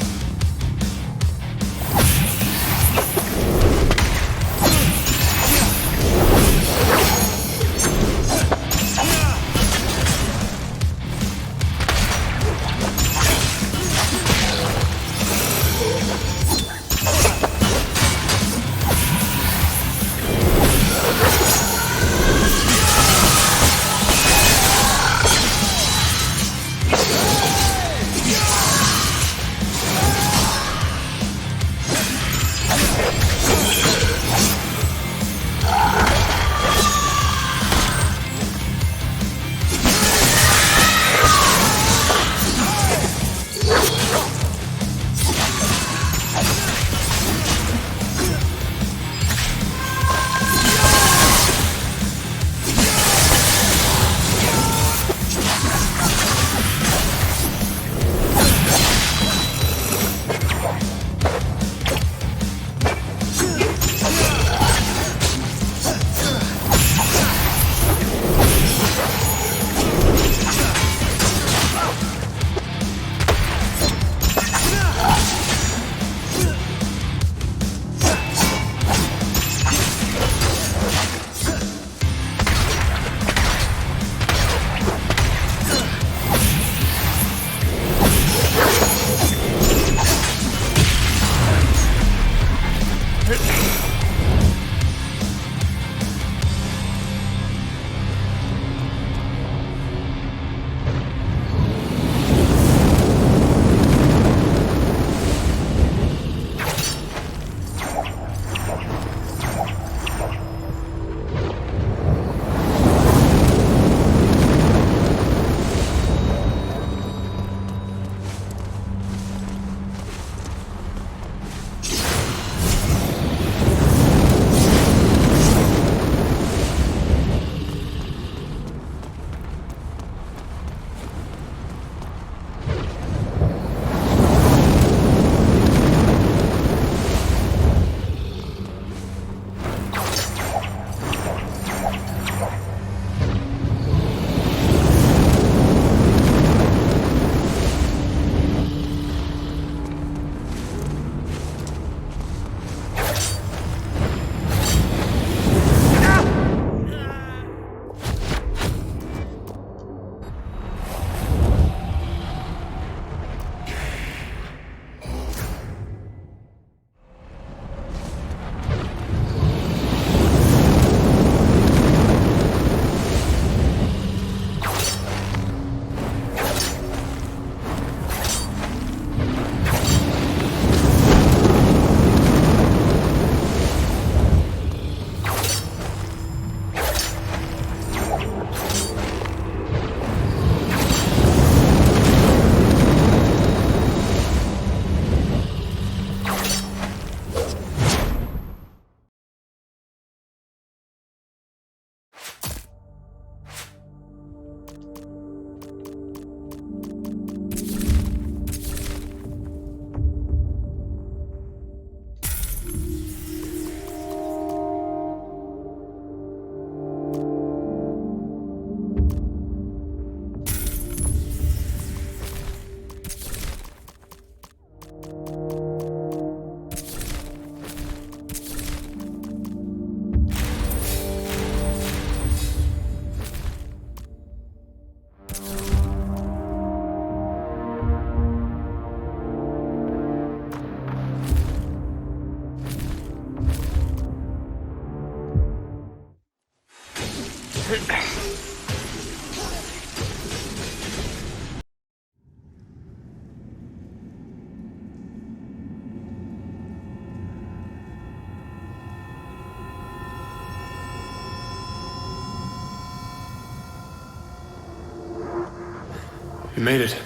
We made it.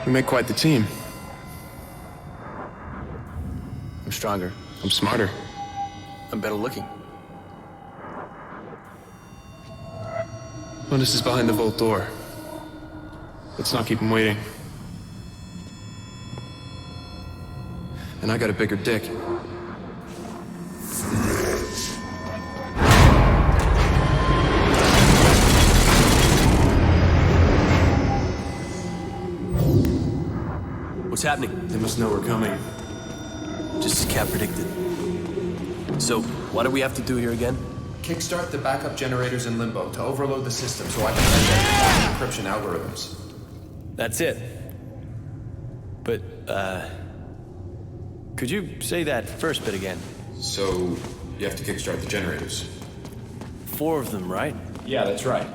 We make quite the team. I'm stronger. I'm smarter. I'm better looking. Mundus is behind the vault door. Let's not keep him waiting. And I got a bigger dick. What's happening? They must know we're coming. Just as Cap predicted. So, what do we have to do here again? Kickstart the backup generators in Limbo to overload the system so I can identify encryption algorithms. That's it. But, could you say that first bit again? So, you have to kickstart the generators. 4 of them, right? Yeah, that's right.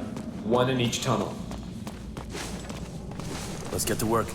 1 in each tunnel. Let's get to work.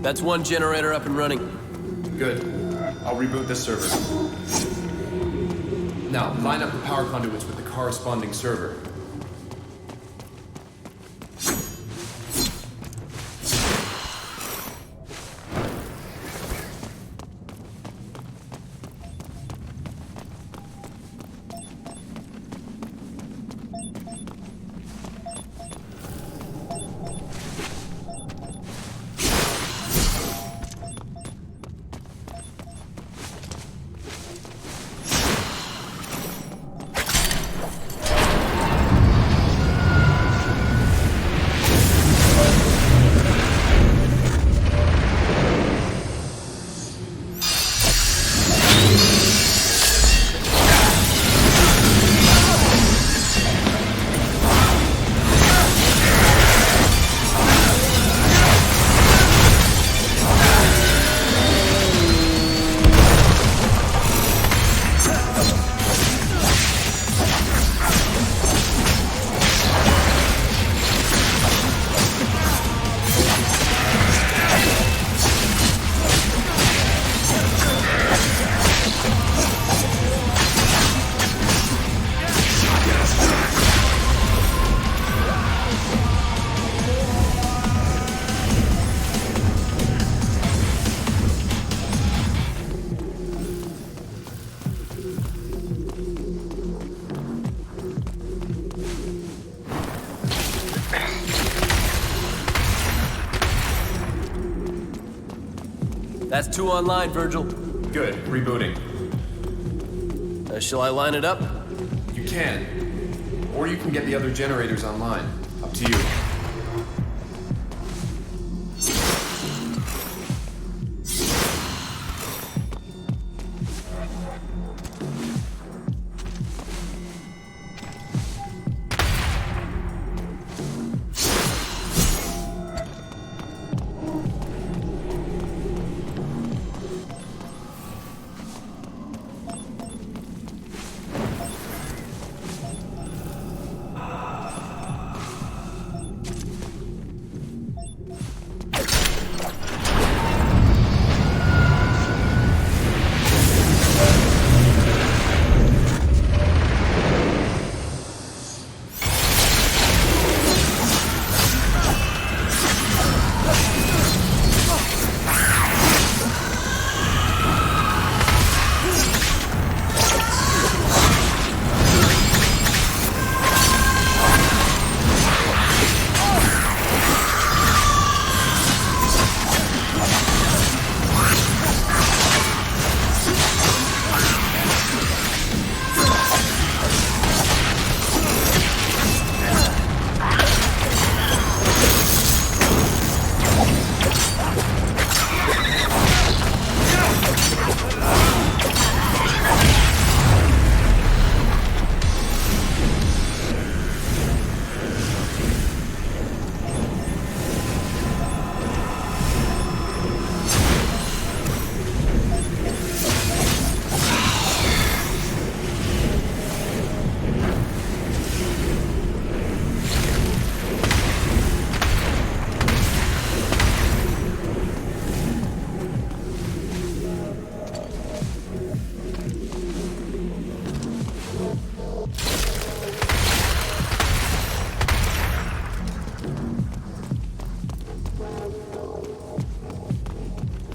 That's 1 generator up and running. Good. I'll reboot this server. Now, line up the power conduits with the corresponding server. 2 online, Virgil. Good, rebooting. Shall I line it up? You can. Or you can get the other generators online. Up to you.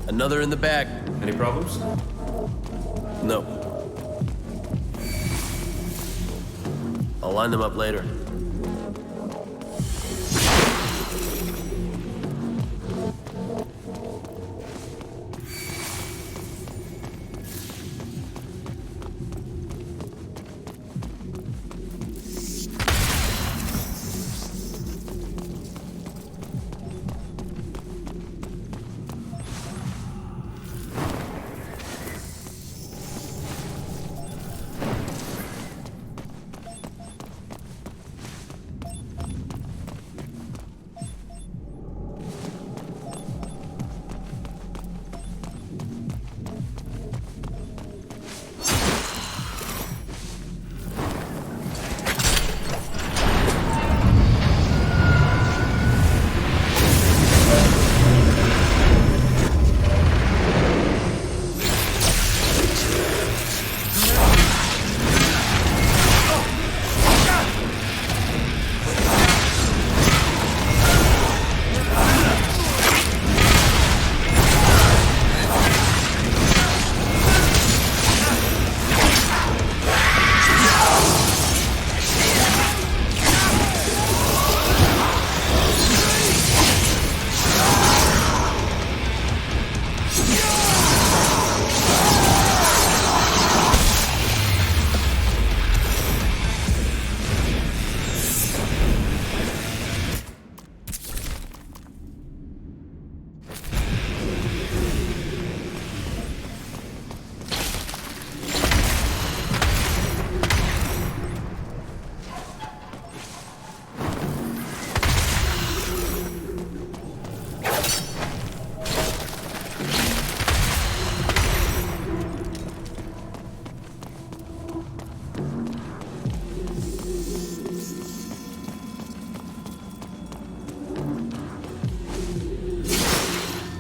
Another in the bag. Any problems? No. I'll line them up later.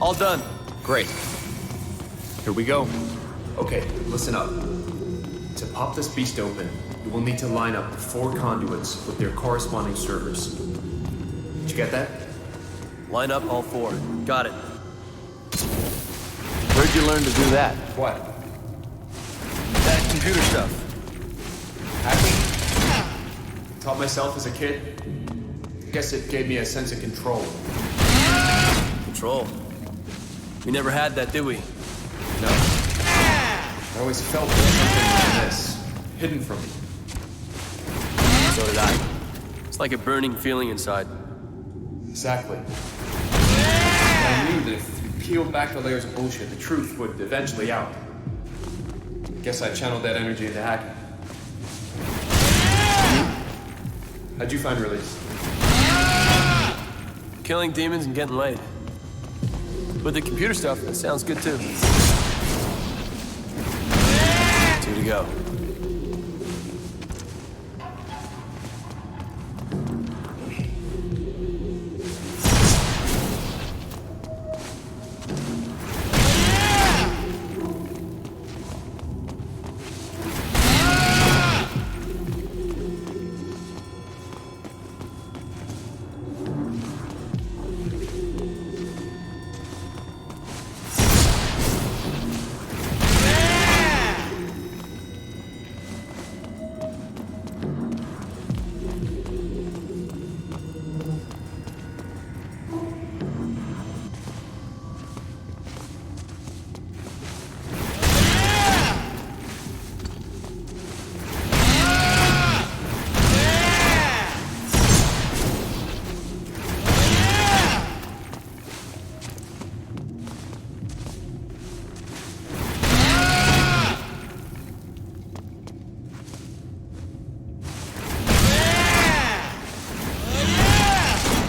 All done. Great. Here we go. Okay, listen up. To pop this beast open, you will need to line up 4 conduits with their corresponding servers. Did you get that? Line up all 4. Got it. Where'd you learn to do that? What? That computer stuff. Hacking? Taught myself as a kid. Guess it gave me a sense of control. Control. We never had that, did we? No. I always felt there was something like this, hidden from me. So did I. It's like a burning feeling inside. Exactly. But I knew that if you peeled back the layers of bullshit, the truth would eventually out. Guess I channeled that energy into hacking. How'd you find release? Killing demons and getting laid. With the computer stuff, that sounds good too. 2 to go.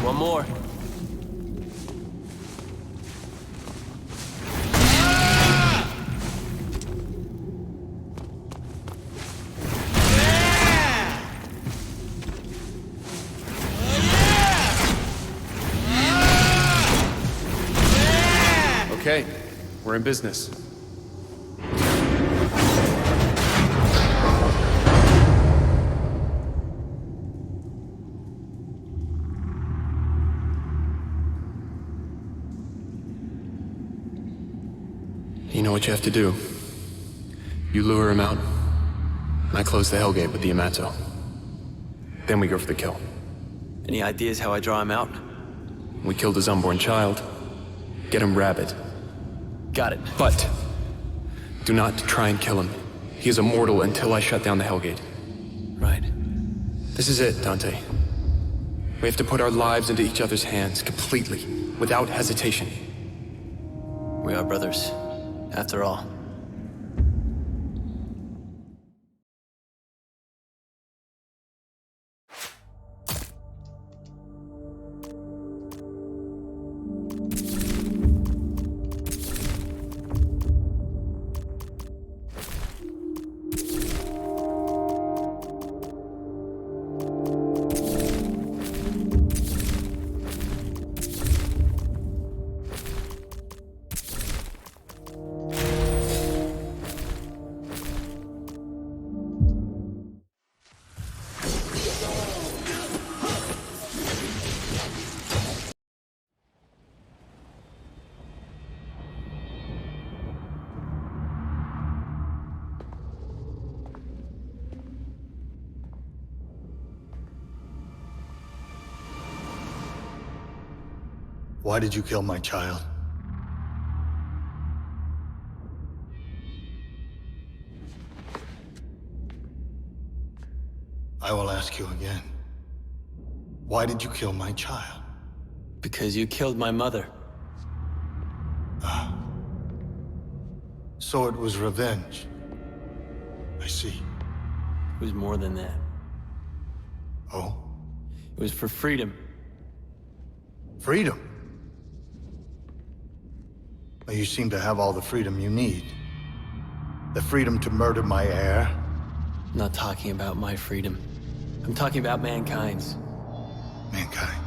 One more. Okay, we're in business. You know what you have to do. You lure him out, and I close the Hellgate with the Yamato. Then we go for the kill. Any ideas how I draw him out? We killed his unborn child. Get him rabid. Got it. But do not try and kill him. He is immortal until I shut down the Hellgate. Right. This is it, Dante. We have to put our lives into each other's hands completely, without hesitation. We are brothers, after all. Why did you kill my child? I will ask you again. Why did you kill my child? Because you killed my mother. Ah. So it was revenge. I see. It was more than that. Oh? It was for freedom. Freedom? Well, you seem to have all the freedom you need. The freedom to murder my heir. I'm not talking about my freedom. I'm talking about mankind's. Mankind.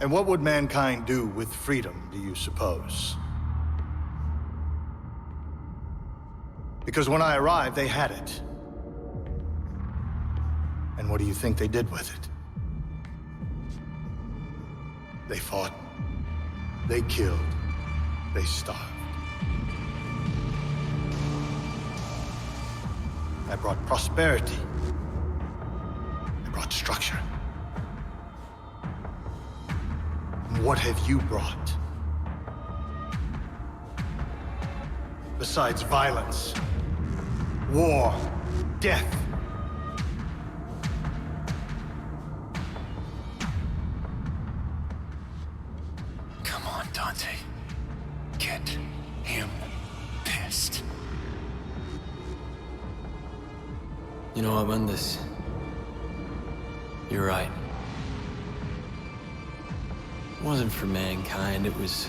And what would mankind do with freedom, do you suppose? Because when I arrived, they had it. And what do you think they did with it? They fought, they killed, they starved. I brought prosperity. I brought structure. And what have you brought? besides violence, war, death. Come on, Dante. Get him pissed. You know, Armandus, you're right. It wasn't for mankind, it was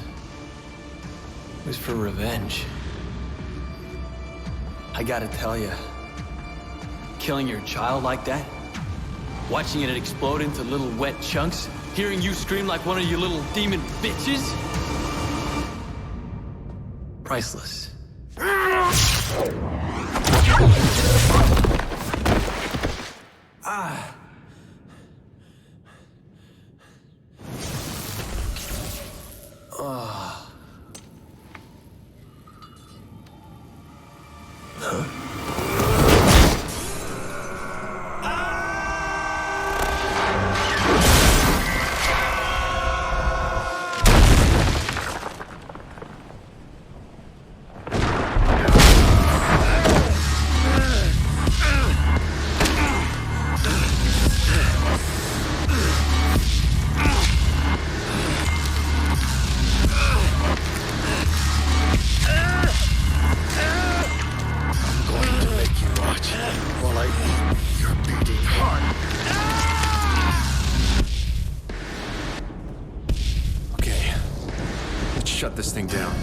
for revenge. I gotta tell you, killing your child like that, watching it explode into little wet chunks, hearing you scream like one of your little demon bitches, priceless. Shut this thing down.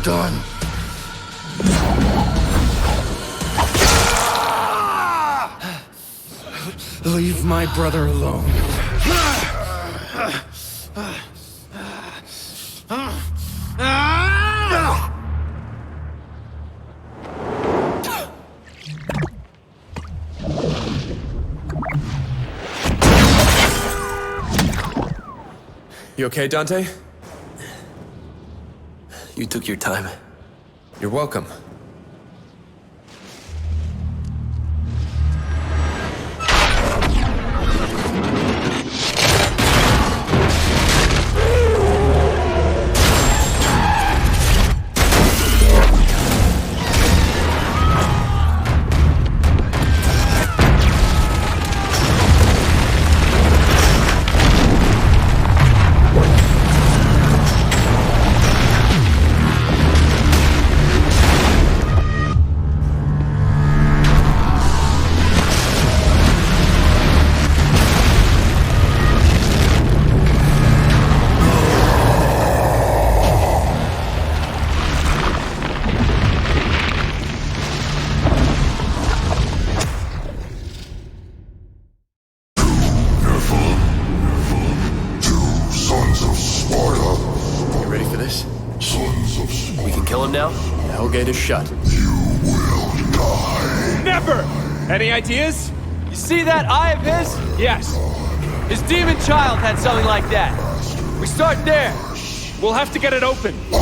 Done. Leave my brother alone. You okay, Dante? You took your time. You're welcome. Hellgate is shut. You will die. Never! Any ideas? You see that eye of his? Yes. His demon child had something like that. We start there. We'll have to get it open. I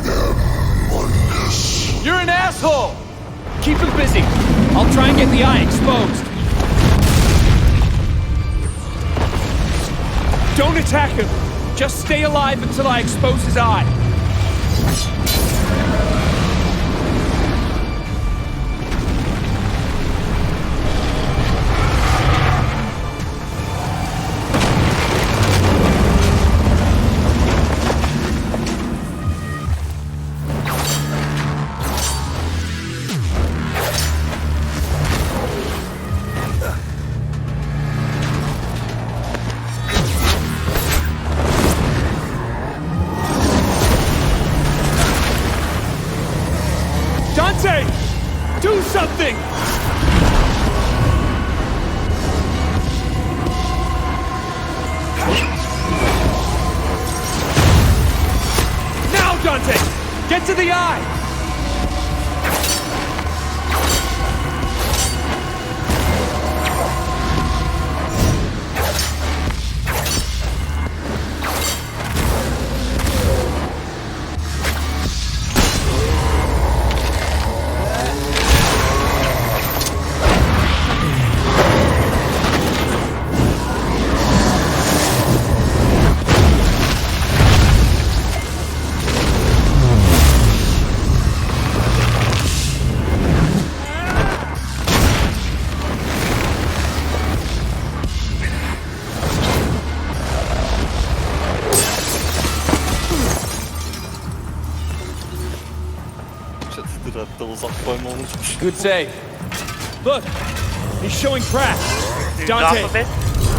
am Mundus. You're an asshole! Keep him busy. I'll try and get the eye exposed. Don't attack him. Just stay alive until I expose his eye. Dante! Do something! Now, Dante! Get to the eye! Did that those up by moment? Good save. Look, he's showing cracks. Dude, Dante, off a bit?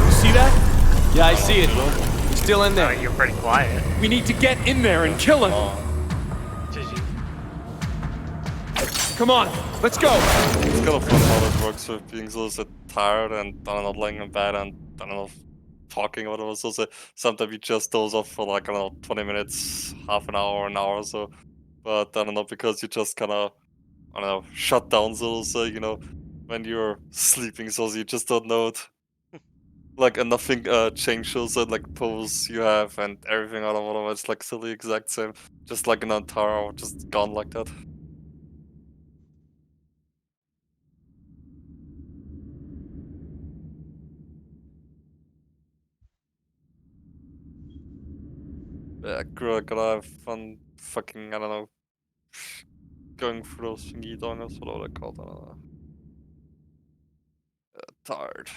you see that? Yeah, I see it. He's still in Oh, there. you're pretty quiet. We need to get in there and kill him. GG. Come on, let's go. It's kind of fun how it works with being so tired and I don't know, laying in bed and I don't know, talking or whatever. So sometimes you just doze off for like, I don't know, 20 minutes, half an hour, an hour or so. But I don't know, because you just kind of, I don't know, shut down, so to say, you know, when you're sleeping, so you just don't know it. Like, and nothing changes, and like pose you have and everything out of whatever, it's like still the exact same. Just like an entire hour, just gone like that. Yeah, gonna have fun fucking, I don't know, going through those thingy dongers, what are they called? I don't know. Tired.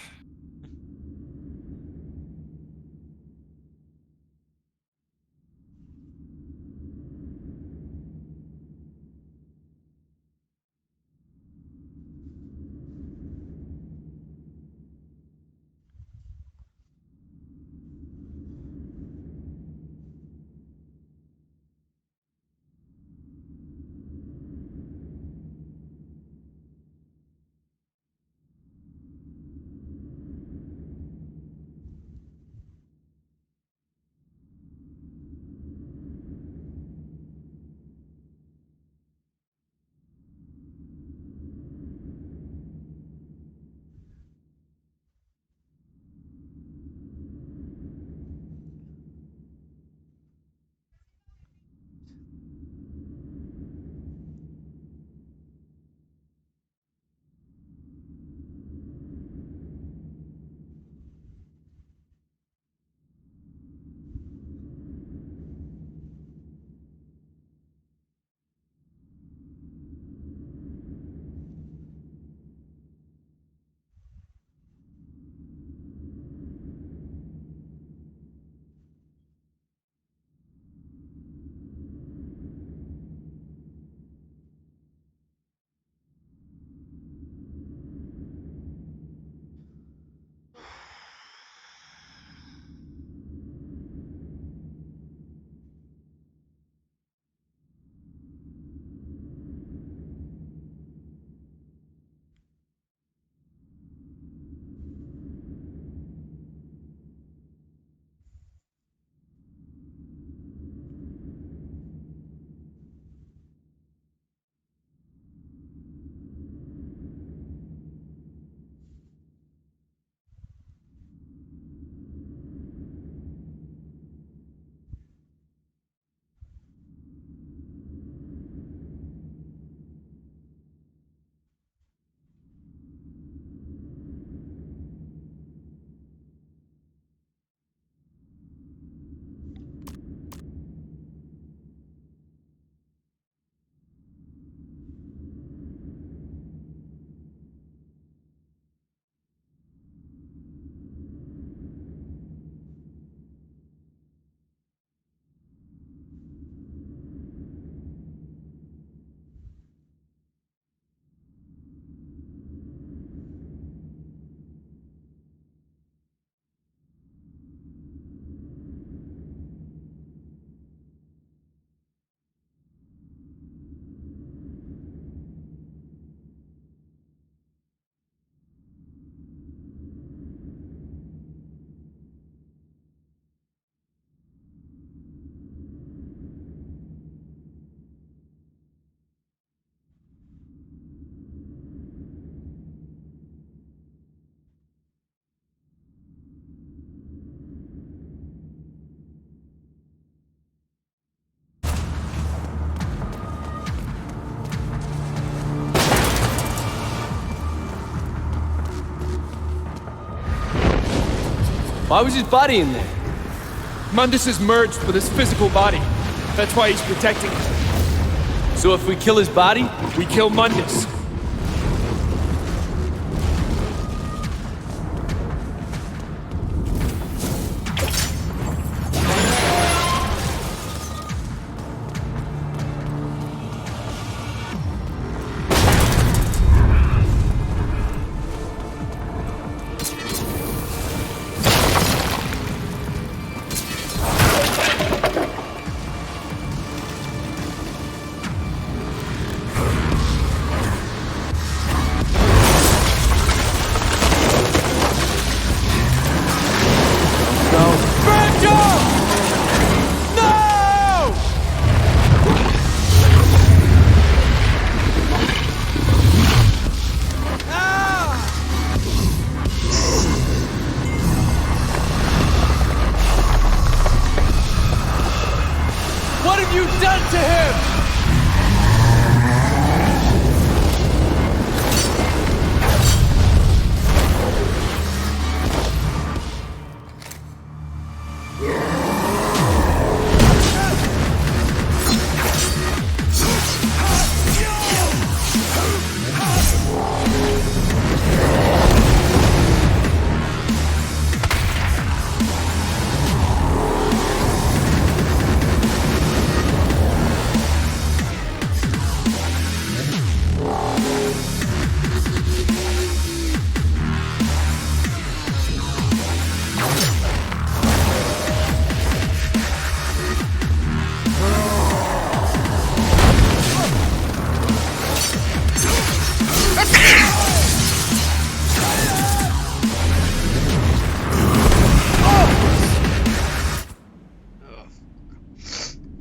Why was his body in there? Mundus is merged with his physical body. That's why he's protecting it. So if we kill his body, We kill Mundus. what have you done to him?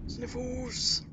Sniffles.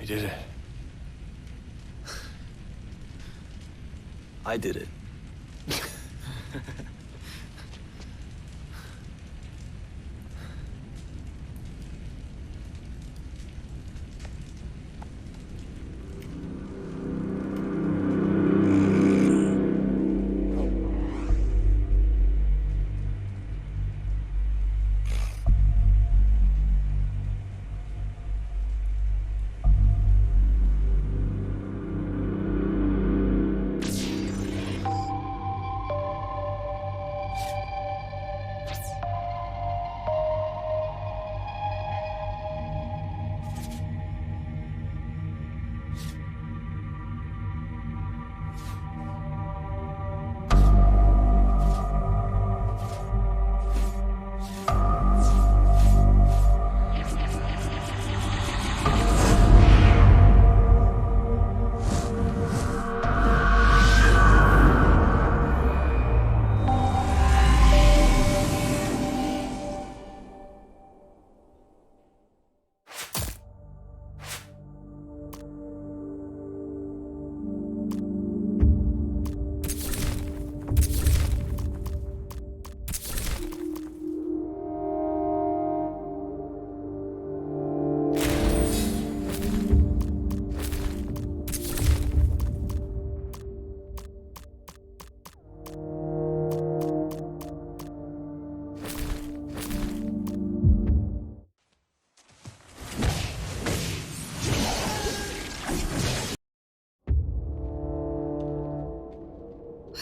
did it. I did it.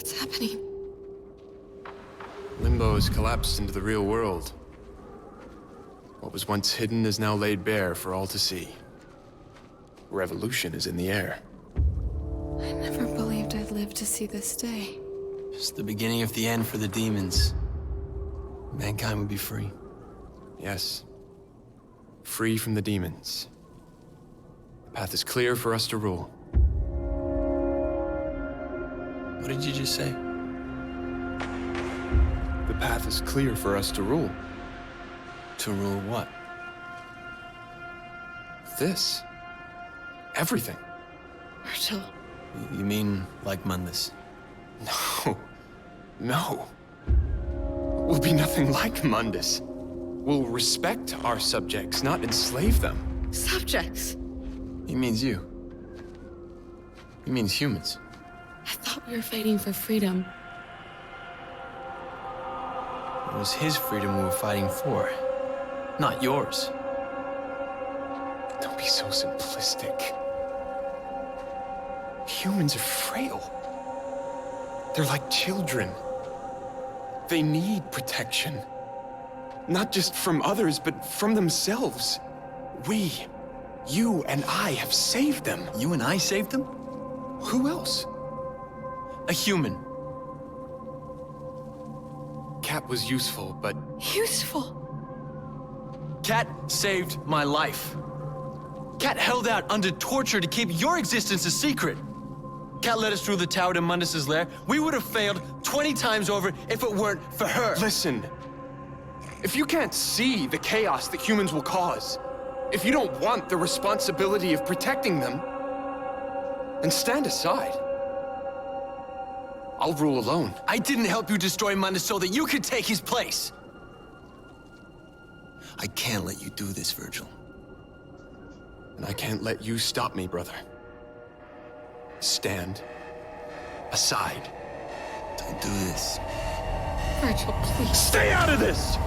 What's happening? Limbo has collapsed into the real world. What was once hidden is now laid bare for all to see. Revolution is in the air. I never believed I'd live to see this day. Just the beginning of the end for the demons. Mankind would be free. Yes. Free from the demons. The path is clear for us to rule. What did you just say? The path is clear for us to rule. To rule what? This. Everything. Virgil. You mean like Mundus? No. No. We'll be nothing like Mundus. We'll respect our subjects, not enslave them. Subjects? He means you. He means humans. I thought we were fighting for freedom. It was his freedom we were fighting for, not yours. Don't be so simplistic. Humans are frail. They're like children. They need protection. Not just from others, but from themselves. We, you and I, have saved them. You and I saved them? Who else? A human. Cat was useful, but... Useful? Cat saved my life. Cat held out under torture to keep your existence a secret. Cat led us through the tower to Mundus' lair. We would have failed 20 times over if it weren't for her. Listen. If you can't see the chaos that humans will cause, if you don't want the responsibility of protecting them, then stand aside. I'll rule alone. I didn't help you destroy Mundus so that you could take his place. I can't let you do this, Virgil. And I can't let you stop me, brother. Stand aside. Don't do this. Virgil, please. Stay out of this!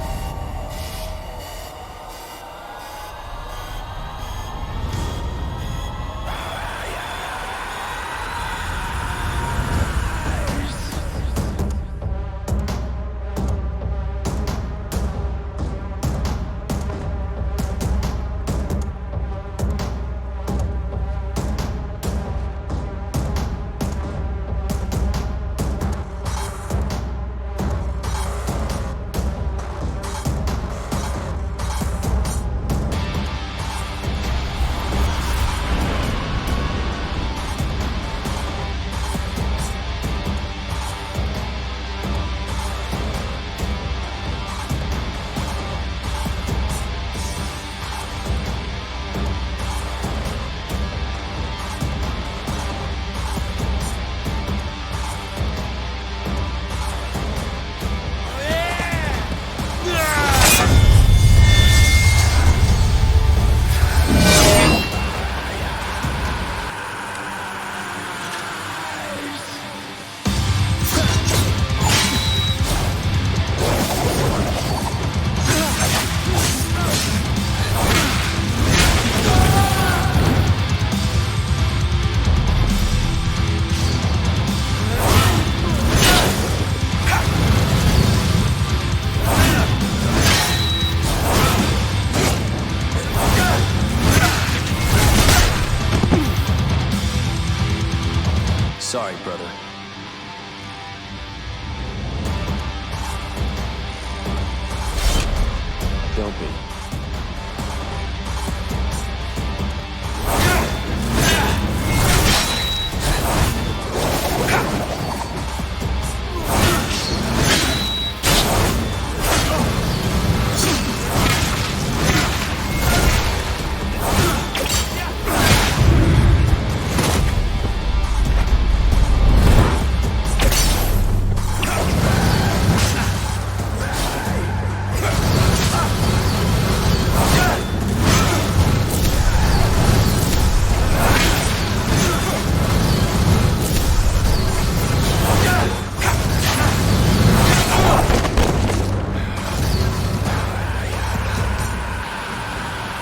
will be.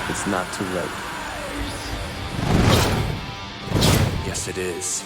It's not too late. Yes, it is.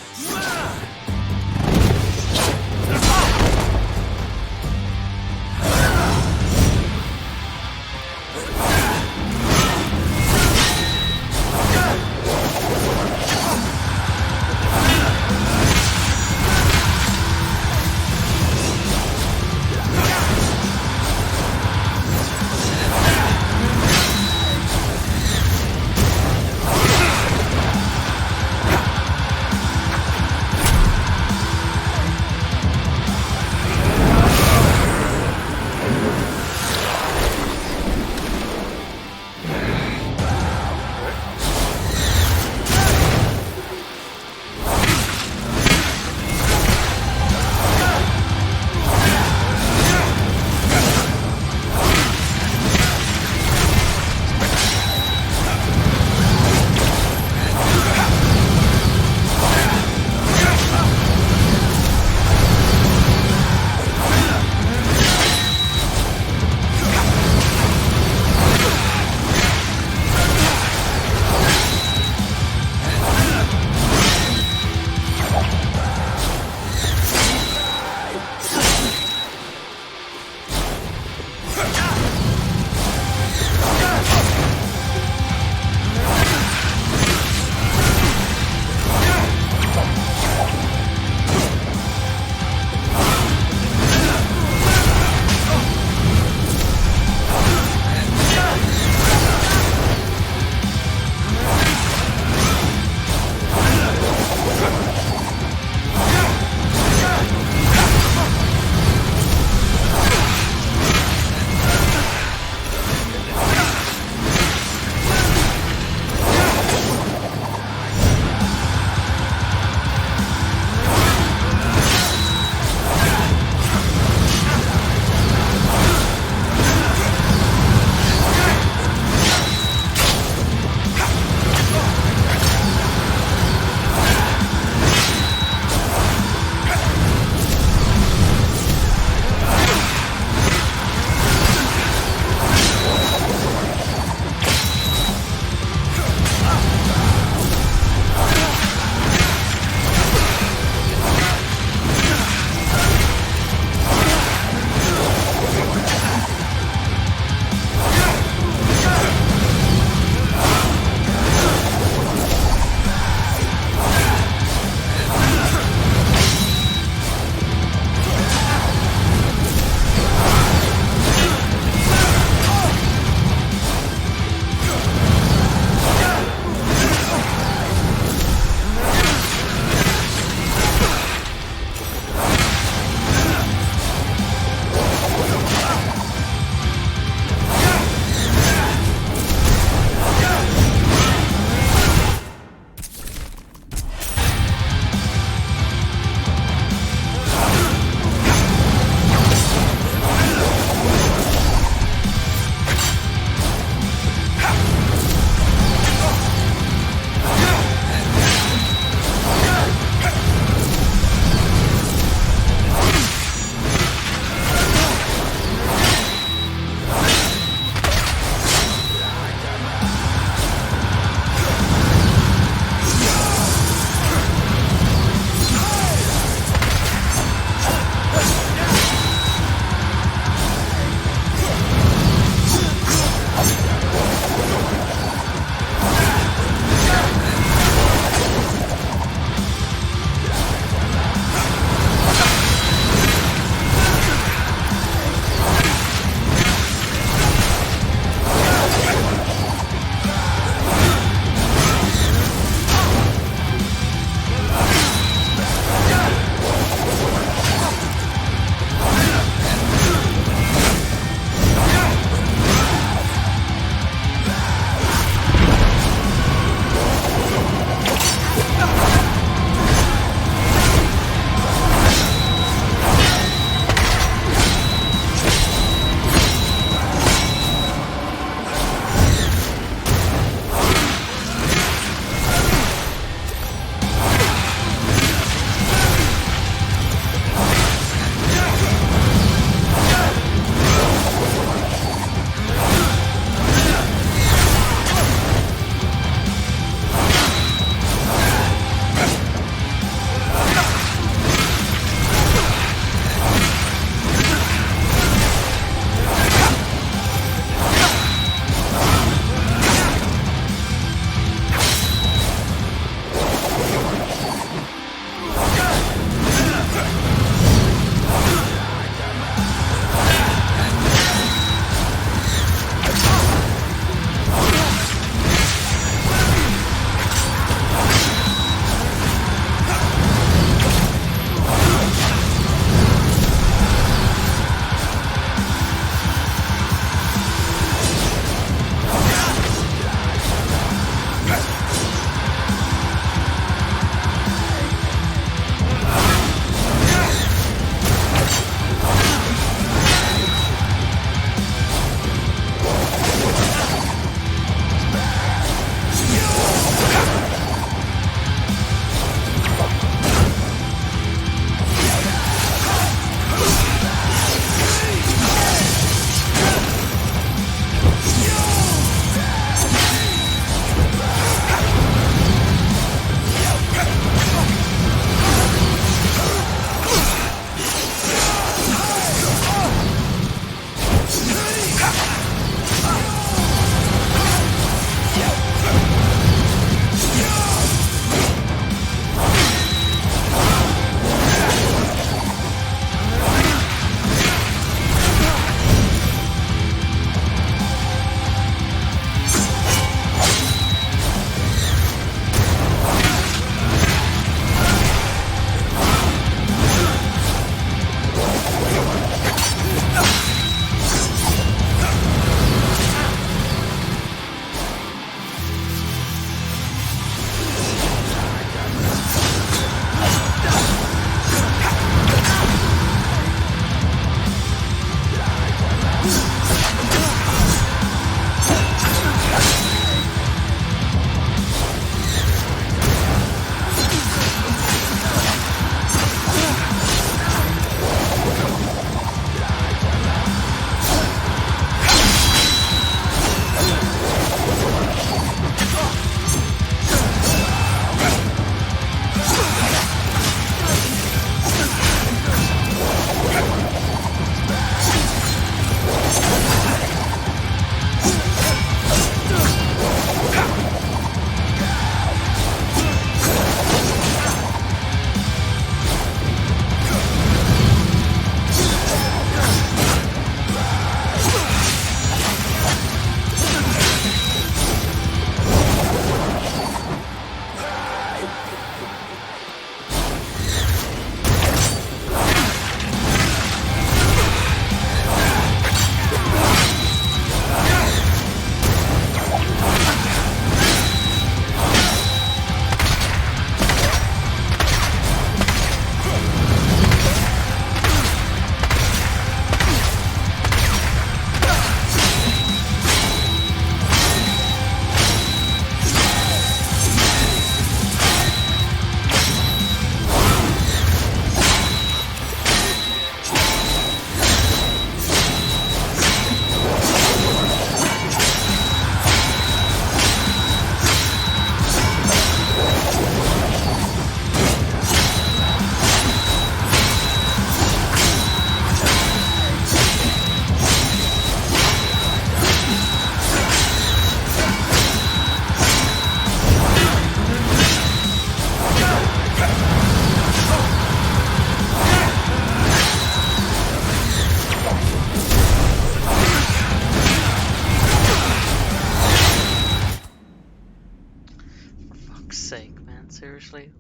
Seriously?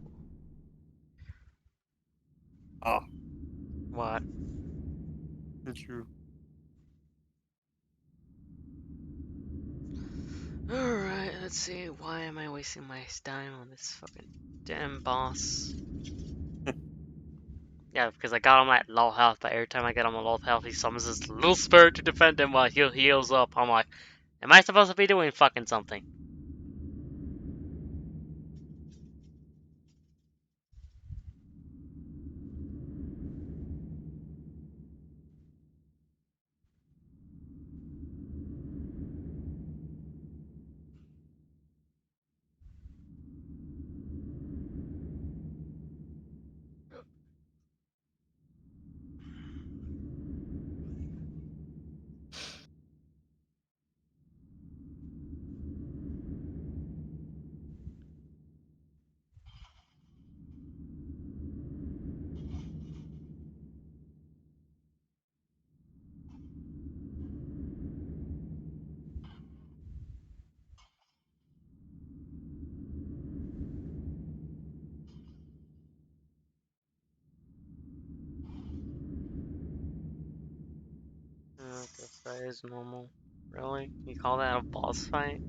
Ah. What? You. Alright, let's see. Why am I wasting my time on this fucking damn boss? Yeah, because I got him at low health, but every time I get him at low health, he summons this little spirit to defend him while he heals up. I'm like, am I supposed to be doing fucking something? I guess that is normal. Really? You call that a boss fight?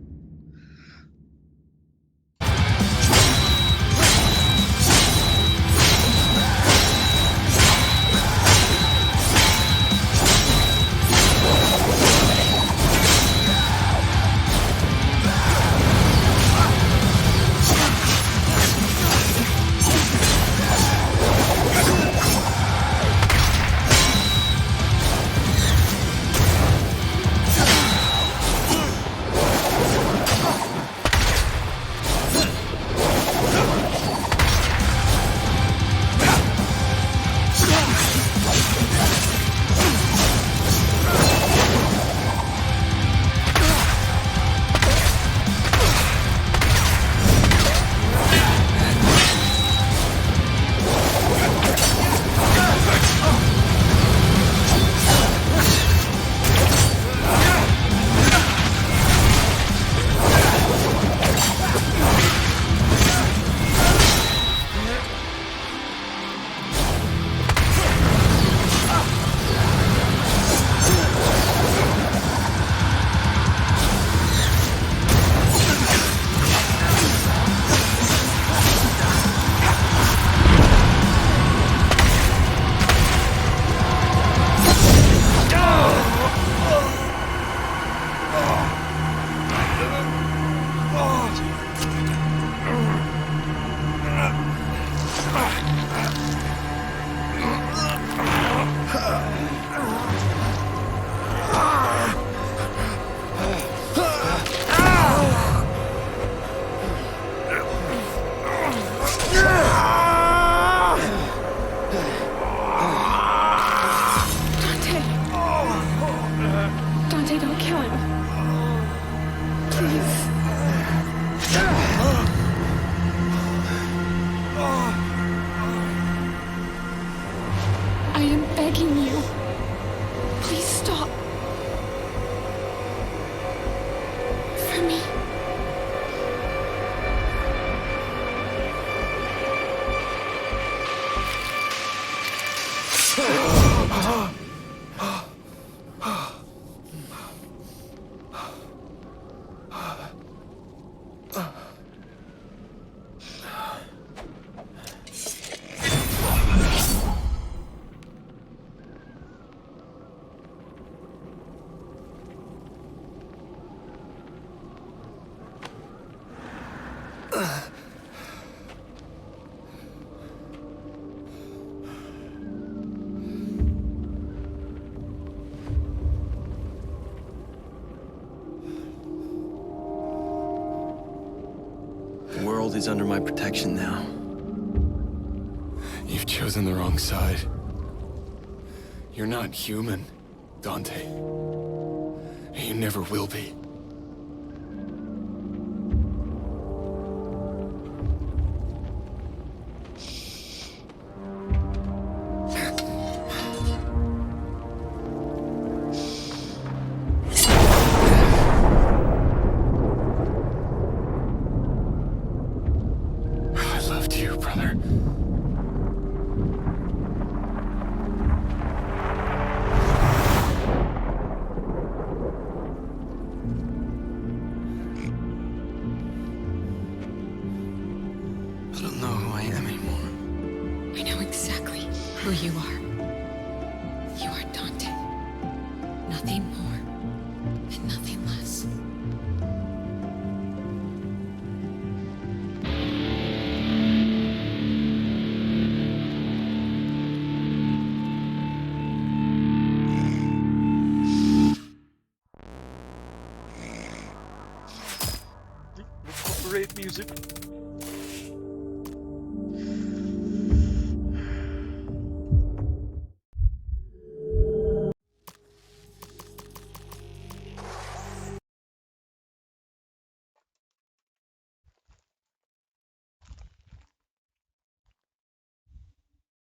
I am begging you. Please stop. For me. The world is under my protection now. You've chosen the wrong side. You're not human, Dante. You never will be. I loved you, brother. I don't know who I am anymore. I know exactly who you are. You are Dante. Nothing more and nothing less. Great music.